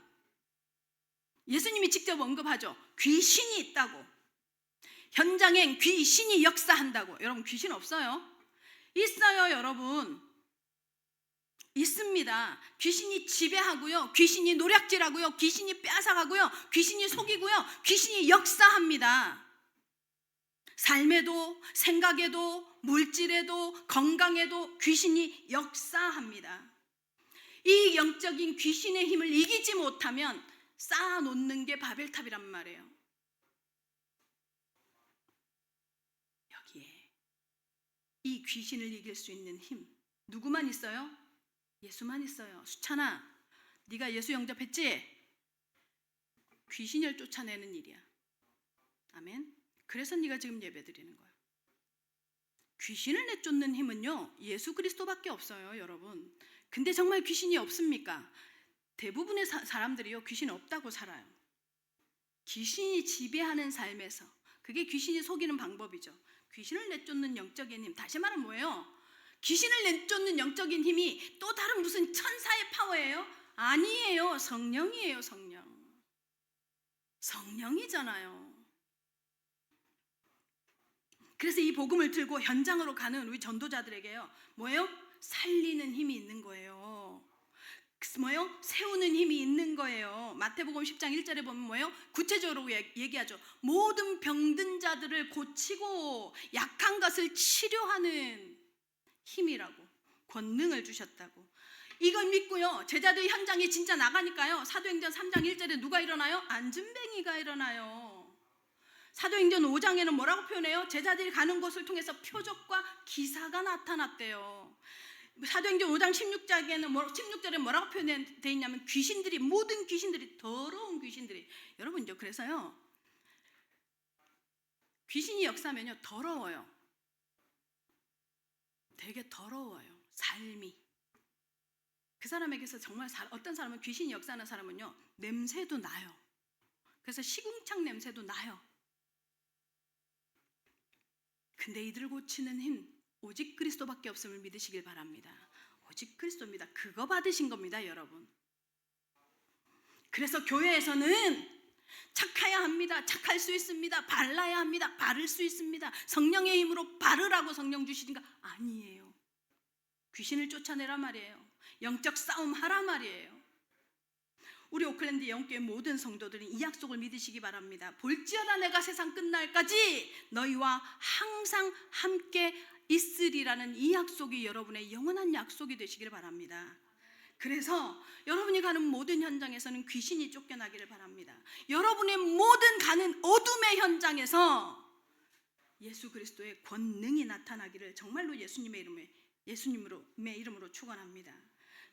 C: 예수님이 직접 언급하죠. 귀신이 있다고. 현장엔 귀신이 역사한다고. 여러분 귀신 없어요? 있어요 여러분. 있습니다. 귀신이 지배하고요. 귀신이 노략질하고요. 귀신이 빼앗아가고요. 귀신이 속이고요. 귀신이 역사합니다. 삶에도 생각에도 물질에도 건강에도 귀신이 역사합니다. 이 영적인 귀신의 힘을 이기지 못하면 쌓아놓는 게 바벨탑이란 말이에요. 여기에 이 귀신을 이길 수 있는 힘 누구만 있어요? 예수만 있어요. 수찬아, 네가 예수 영접했지? 귀신을 쫓아내는 일이야. 아멘. 그래서 네가 지금 예배드리는 거야. 귀신을 내쫓는 힘은요 예수 그리스도밖에 없어요 여러분. 근데 정말 귀신이 없습니까? 대부분의 사람들이요 귀신 없다고 살아요. 귀신이 지배하는 삶에서, 그게 귀신이 속이는 방법이죠. 귀신을 내쫓는 영적인 힘, 다시 말하면 뭐예요? 귀신을 내쫓는 영적인 힘이 또 다른 무슨 천사의 파워예요? 아니에요. 성령이에요. 성령이잖아요. 그래서 이 복음을 들고 현장으로 가는 우리 전도자들에게요 뭐예요? 살리는 힘이 있는 거예요. 뭐예요? 세우는 힘이 있는 거예요. 마태복음 10장 1절에 보면 뭐예요? 구체적으로 얘기하죠. 모든 병든 자들을 고치고 약한 것을 치료하는 힘이라고, 권능을 주셨다고. 이걸 믿고요 제자들 현장에 진짜 나가니까요 사도행전 3장 1절에 누가 일어나요? 안진뱅이가 일어나요. 사도행전 5장에는 뭐라고 표현해요? 제자들이 가는 곳을 통해서 표적과 기사가 나타났대요. 사도행전 5장 16절에 뭐라고 표현되어 있냐면 귀신들이, 모든 귀신들이, 더러운 귀신들이, 여러분요 그래서요 귀신이 역사하면요 더러워요. 되게 더러워요 삶이. 그 사람에게서 정말 어떤 사람은 귀신이 역사하는 사람은요 냄새도 나요. 그래서 시궁창 냄새도 나요. 근데 이들을 고치는 힘 오직 그리스도밖에 없음을 믿으시길 바랍니다. 오직 그리스도입니다. 그거 받으신 겁니다 여러분. 그래서 교회에서는 착해야 합니다. 착할 수 있습니다. 발라야 합니다. 바를 수 있습니다. 성령의 힘으로 바르라고 성령 주시니까 아니에요. 귀신을 쫓아내라 말이에요. 영적 싸움 하라 말이에요. 우리 오클랜드 영교회 모든 성도들은 이 약속을 믿으시기 바랍니다. 볼지어다 내가 세상 끝날까지 너희와 항상 함께 있으리라는 이 약속이 여러분의 영원한 약속이 되시길 바랍니다. 그래서 여러분이 가는 모든 현장에서는 귀신이 쫓겨나기를 바랍니다. 여러분의 모든 가는 어둠의 현장에서 예수 그리스도의 권능이 나타나기를 정말로 예수님의 이름으로 축원합니다.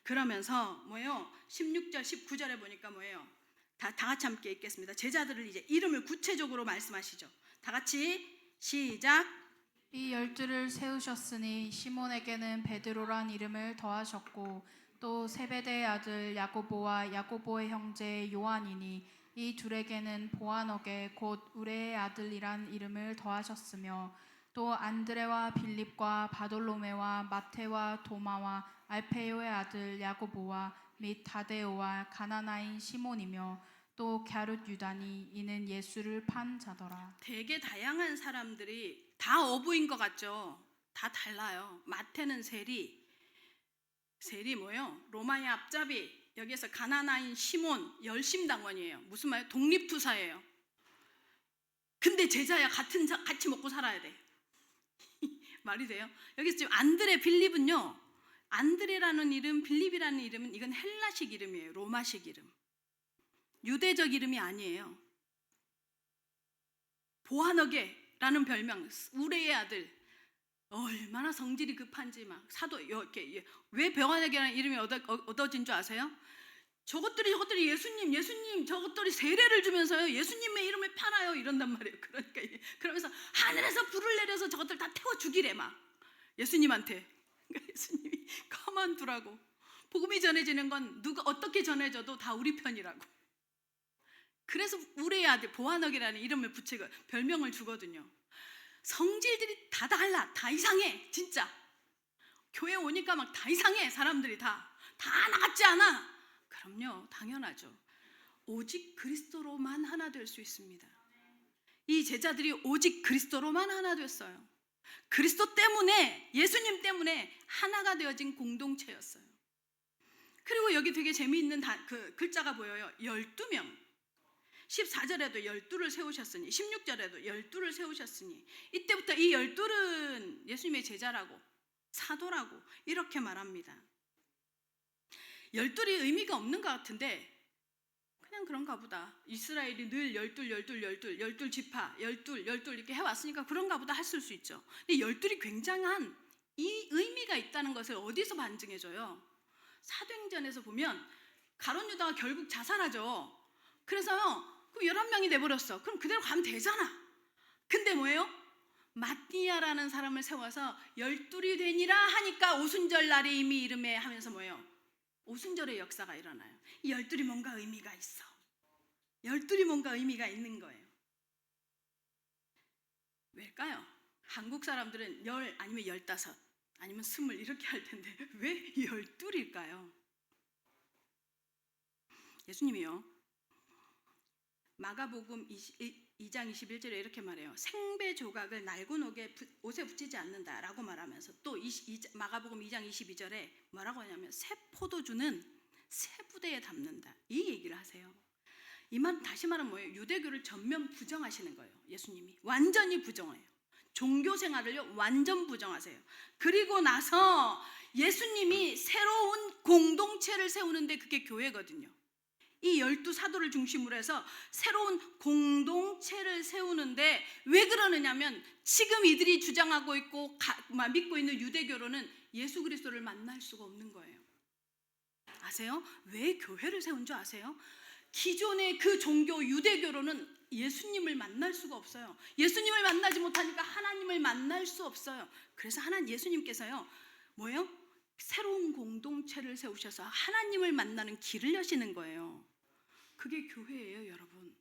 C: 그러면서 뭐예요? 16절 19절에 보니까 뭐예요? 다 같이 함께 읽겠습니다. 제자들을 이제 이름을 구체적으로 말씀하시죠. 다 같이 시작.
B: 이 12를 세우셨으니 시몬에게는 베드로란 이름을 더하셨고 또 세베대의 아들 야고보와 야고보의 형제 요한이니 이 둘에게는 보아너게 곧 우레의 아들이란 이름을 더하셨으며 또 안드레와 빌립과 바돌로메와 마테와 도마와 알페오의 아들 야고보와 및 다데오와 가나나인 시몬이며 또 갸룻 유다니 이는 예수를 판 자더라.
C: 되게 다양한 사람들이 다 어부인 것 같죠? 다 달라요. 마태는 세리 뭐예요? 로마의 앞잡이. 여기에서 가나나인 시몬 열심당원이에요. 무슨 말이에요? 독립투사예요. 근데 제자야. 같이 먹고 살아야 돼. 말이 돼요? 여기서 지금 안드레 빌립은요, 안드레라는 이름, 빌립이라는 이름은 이건 헬라식 이름이에요. 로마식 이름. 유대적 이름이 아니에요. 보아너게라는 별명, 우레의 아들. 얼마나 성질이 급한지 막 사도 이렇게. 왜 보아너게라는 이름이 얻어진 줄 아세요? 저것들이 예수님 저것들이 세례를 주면서요, 예수님의 이름을 팔아요 이런단 말이에요. 그러면서 하늘에서 불을 내려서 저것들 다 태워 죽이래 막 예수님한테. 그러니까 예수님이 가만두라고. 복음이 전해지는 건 누가 어떻게 전해져도 다 우리 편이라고. 그래서 우리의 아들 보아너게라는 이름을 붙이고 별명을 주거든요. 성질들이 다 달라. 다 이상해 진짜. 교회 오니까 막 다 이상해. 사람들이 다 나같지 않아. 그럼요, 당연하죠. 오직 그리스도로만 하나 될 수 있습니다. 이 제자들이 오직 그리스도로만 하나 됐어요. 그리스도 때문에, 예수님 때문에 하나가 되어진 공동체였어요. 그리고 여기 되게 재미있는 그 글자가 보여요. 12명. 14절에도 12를 세우셨으니, 16절에도 12를 세우셨으니, 이때부터 이 12은 예수님의 제자라고, 사도라고 이렇게 말합니다. 12이 의미가 없는 것 같은데 그냥 그런가 보다. 이스라엘이 늘 12 지파, 12 이렇게 해왔으니까 그런가 보다 했을 수 있죠. 근데 12이 굉장한 이 의미가 있다는 것을 어디서 반증해줘요? 사도행전에서 보면 가룟 유다가 결국 자살하죠. 그래서요, 그럼 11명이 돼버렸어. 그럼 그대로 가면 되잖아. 근데 뭐예요? 마띠아라는 사람을 세워서 12이 되니라 하니까 오순절 날에 이미 이름에 하면서 뭐예요? 오순절의 역사가 일어나요. 이 12이 뭔가 의미가 있어. 12이 뭔가 의미가 있는 거예요. 왜일까요? 한국 사람들은 10 아니면 15 아니면 20 이렇게 할 텐데 왜 12일까요? 예수님이요, 마가복음 2장 21절에 이렇게 말해요. 생배 조각을 낡은 옷에 붙이지 않는다라고 말하면서 또 마가복음 2장 22절에 뭐라고 하냐면 새 포도주는 새 부대에 담는다, 이 얘기를 하세요. 이 말 다시 말하면 뭐예요? 유대교를 전면 부정하시는 거예요. 예수님이 완전히 부정해요. 종교 생활을요 완전 부정하세요. 그리고 나서 예수님이 새로운 공동체를 세우는데 그게 교회거든요. 이 12사도를 중심으로 해서 새로운 공동체를 세우는데 왜 그러느냐면 지금 이들이 주장하고 있고 믿고 있는 유대교로는 예수 그리스도를 만날 수가 없는 거예요. 아세요? 왜 교회를 세운 줄 아세요? 기존의 그 종교 유대교로는 예수님을 만날 수가 없어요. 예수님을 만나지 못하니까 하나님을 만날 수 없어요. 그래서 예수님께서요 뭐예요? 새로운 공동체를 세우셔서 하나님을 만나는 길을 여시는 거예요. 그게 교회예요, 여러분.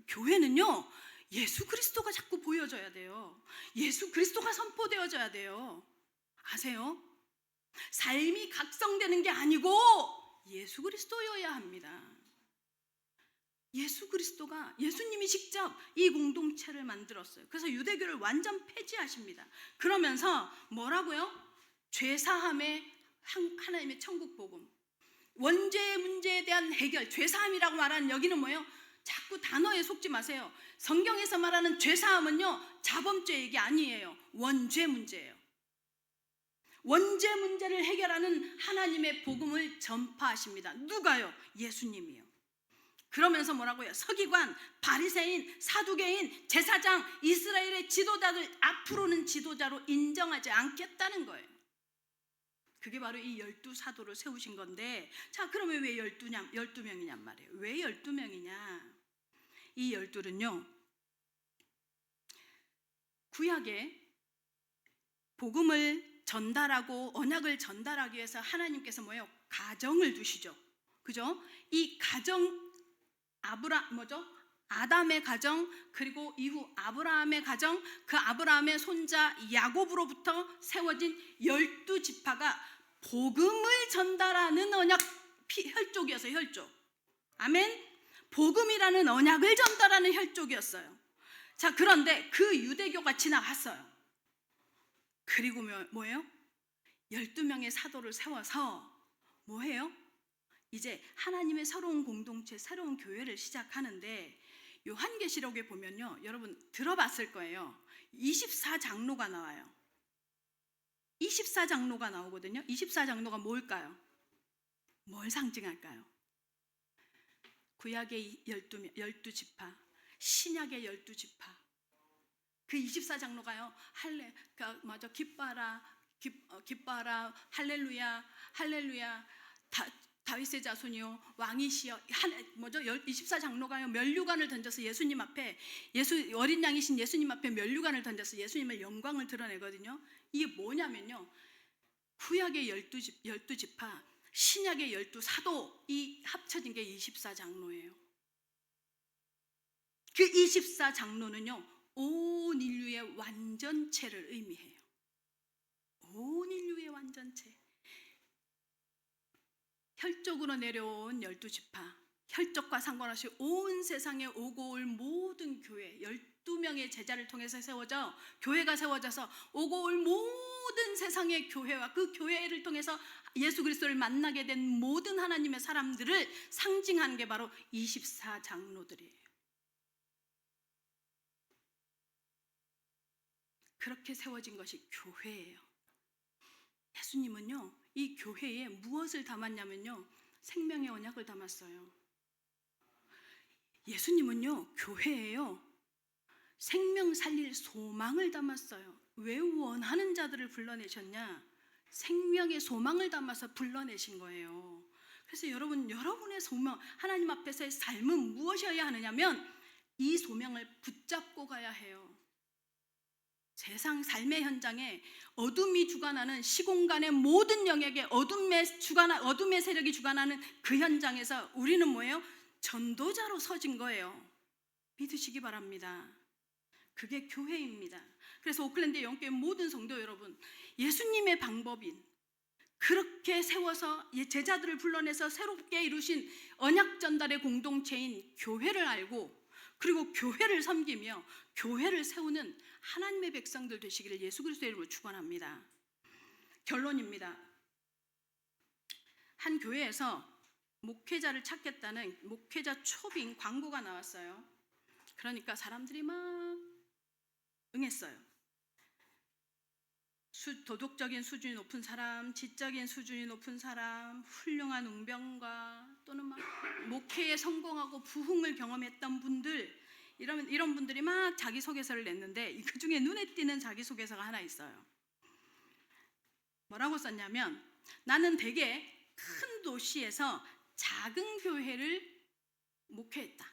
C: 교회는요 예수 그리스도가 자꾸 보여져야 돼요. 예수 그리스도가 선포되어져야 돼요. 아세요? 삶이 각성되는 게 아니고 예수 그리스도여야 합니다. 예수 그리스도가, 예수님이 직접 이 공동체를 만들었어요. 그래서 유대교를 완전 폐지하십니다. 그러면서 뭐라고요? 죄사함의 하나님의 천국 복음, 원죄의 문제에 대한 해결, 죄사함이라고 말하는 여기는 뭐예요? 자꾸 단어에 속지 마세요. 성경에서 말하는 죄사함은요 자범죄 얘기 아니에요. 원죄 문제예요. 원죄 문제를 해결하는 하나님의 복음을 전파하십니다. 누가요? 예수님이요. 그러면서 뭐라고 해요? 서기관, 바리새인, 사두개인, 제사장, 이스라엘의 지도자들 앞으로는 지도자로 인정하지 않겠다는 거예요. 그게 바로 이 12사도를 세우신 건데, 자 그러면 왜 12명이냔 말이에요. 왜 12명이냐? 이 12는요 구약에 복음을 전달하고 언약을 전달하기 위해서 하나님께서 뭐예요? 가정을 두시죠. 그죠? 이 가정, 아담의 가정, 그리고 이후 아브라함의 가정, 그 아브라함의 손자 야곱으로부터 세워진 12지파가 복음을 전달하는 언약 혈족이었어요. 혈족. 아멘. 복음이라는 언약을 전달하는 혈족이었어요. 자, 그런데 그 유대교가 지나갔어요. 그리고 뭐예요? 12명의 사도를 세워서 뭐해요? 이제 하나님의 새로운 공동체, 새로운 교회를 시작하는데, 요한계시록에 보면요, 여러분 들어봤을 거예요. 24장로가 나와요. 24장로가 나오거든요. 24장로가 뭘까요? 뭘 상징할까요? 구약의 12지파, 신약의 12지파. 그 24장로가요, 기뻐하라, 할렐루야, 할렐루야, 다윗의 자손이요, 왕이시여, 24장로가요, 면류관을 던져서 예수님 앞에, 어린 양이신 예수님 앞에 면류관을 던져서 예수님의 영광을 드러내거든요. 이게 뭐냐면요, 구약의 12지파, 신약의 12사도, 이 합쳐진 게 24장로예요. 그 24장로는요, 온 인류의 완전체를 의미해요. 온 인류의 완전체. 혈족으로 내려온 12지파, 혈족과 상관없이 온 세상에 오고 올 모든 교회, 12명의 제자를 통해서 세워져, 교회가 세워져서 오고 올 모든 세상의 교회와 그 교회를 통해서 예수 그리스도를 만나게 된 모든 하나님의 사람들을 상징하는 게 바로 24장로들이에요. 그렇게 세워진 것이 교회예요. 예수님은요, 이 교회에 무엇을 담았냐면요, 생명의 언약을 담았어요. 예수님은요, 교회에요, 생명 살릴 소망을 담았어요. 왜 원하는 자들을 불러내셨냐? 생명의 소망을 담아서 불러내신 거예요. 그래서 여러분의 소망, 하나님 앞에서의 삶은 무엇이어야 하느냐면 이 소명을 붙잡고 가야 해요. 세상 삶의 현장에 어둠이 주관하는 시공간의 모든 영역에 어둠의 세력이 주관하는 그 현장에서 우리는 뭐예요? 전도자로 서진 거예요. 믿으시기 바랍니다. 그게 교회입니다. 그래서 오클랜드 영교회 모든 성도 여러분, 예수님의 방법인 그렇게 세워서 제자들을 불러내서 새롭게 이루신 언약 전달의 공동체인 교회를 알고, 그리고 교회를 섬기며 교회를 세우는 하나님의 백성들 되시기를 예수 그리스도의 이름으로 축원합니다. 결론입니다. 한 교회에서 목회자를 찾겠다는 목회자 초빙 광고가 나왔어요. 그러니까 사람들이 막 응했어요. 도덕적인 수준이 높은 사람, 지적인 수준이 높은 사람, 훌륭한 웅변가, 또는 막 목회에 성공하고 부흥을 경험했던 분들, 이런 분들이 막 자기소개서를 냈는데 그 중에 눈에 띄는 자기소개서가 하나 있어요. 뭐라고 썼냐면, 나는 되게 큰 도시에서 작은 교회를 목회했다.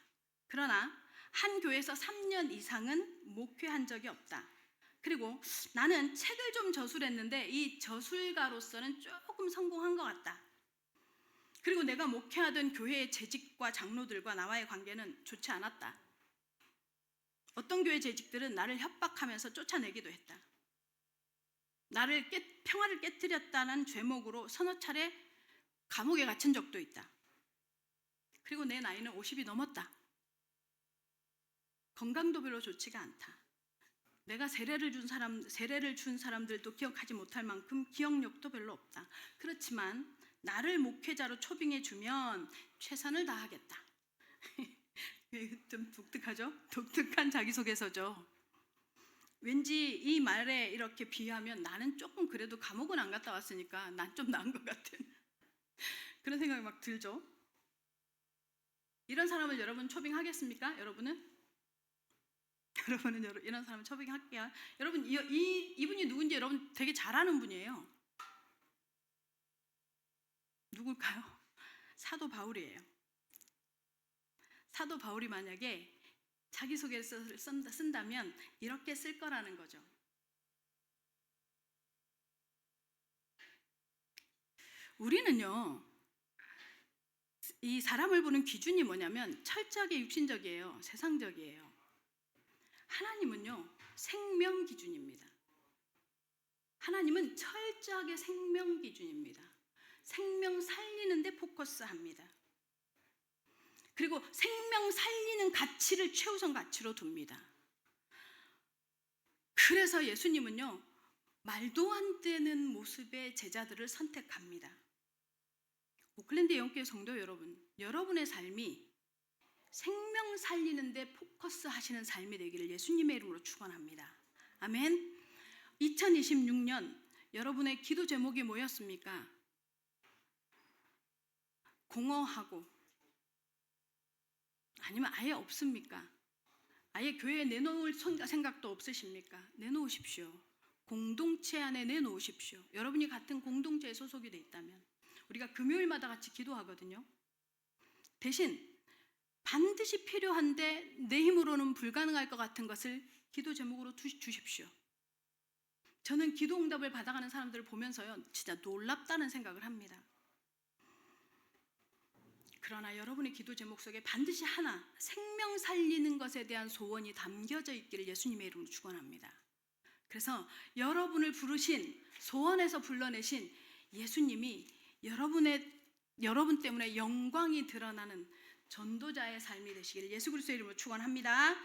C: 그러나 한 교회에서 3년 이상은 목회한 적이 없다. 그리고 나는 책을 좀 저술했는데 이 저술가로서는 조금 성공한 것 같다. 그리고 내가 목회하던 교회의 재직과 장로들과 나와의 관계는 좋지 않았다. 어떤 교회 재직들은 나를 협박하면서 쫓아내기도 했다. 나를 평화를 깨뜨렸다는 죄목으로 서너 차례 감옥에 갇힌 적도 있다. 그리고 내 나이는 50이 넘었다. 건강도 별로 좋지가 않다. 내가 세례를 준 사람들도 기억하지 못할 만큼 기억력도 별로 없다. 그렇지만 나를 목회자로 초빙해주면 최선을 다하겠다. 좀 독특하죠? 독특한 자기소개서죠. 왠지 이 말에 이렇게 비하면 나는 조금 그래도 감옥은 안 갔다 왔으니까 난 좀 나은 것 같은 그런 생각이 막 들죠. 이런 사람을 여러분 초빙하겠습니까? 여러분은 이런 사람 초빙할게요. 여러분 이분이 누군지 여러분 되게 잘 아는 분이에요. 누굴까요? 사도 바울이에요. 사도 바울이 만약에 자기소개서를 쓴다면 이렇게 쓸 거라는 거죠. 우리는요, 이 사람을 보는 기준이 뭐냐면 철저하게 육신적이에요. 세상적이에요. 하나님은요, 생명 기준입니다. 하나님은 철저하게 생명 기준입니다. 생명 살리는 데 포커스합니다. 그리고 생명 살리는 가치를 최우선 가치로 둡니다. 그래서 예수님은요, 말도 안 되는 모습의 제자들을 선택합니다. 오클랜드 영교회 성도 여러분, 여러분의 삶이 생명 살리는 데 포커스 하시는 삶이 되기를 예수님의 이름으로 축원합니다. 아멘. 2026년 여러분의 기도 제목이 뭐였습니까? 공허하고, 아니면 아예 없습니까? 아예 교회에 내놓을 생각도 없으십니까? 내놓으십시오. 공동체 안에 내놓으십시오. 여러분이 같은 공동체에 소속이 돼 있다면. 우리가 금요일마다 같이 기도하거든요. 대신 반드시 필요한데 내 힘으로는 불가능할 것 같은 것을 기도 제목으로 주십시오. 저는 기도 응답을 받아가는 사람들을 보면서요, 진짜 놀랍다는 생각을 합니다. 그러나 여러분의 기도 제목 속에 반드시 하나, 생명 살리는 것에 대한 소원이 담겨져 있기를 예수님의 이름으로 축원합니다. 그래서 여러분을 부르신, 소원에서 불러내신 예수님이 여러분 때문에 영광이 드러나는 전도자의 삶이 되시기를 예수 그리스도의 이름으로 축원합니다.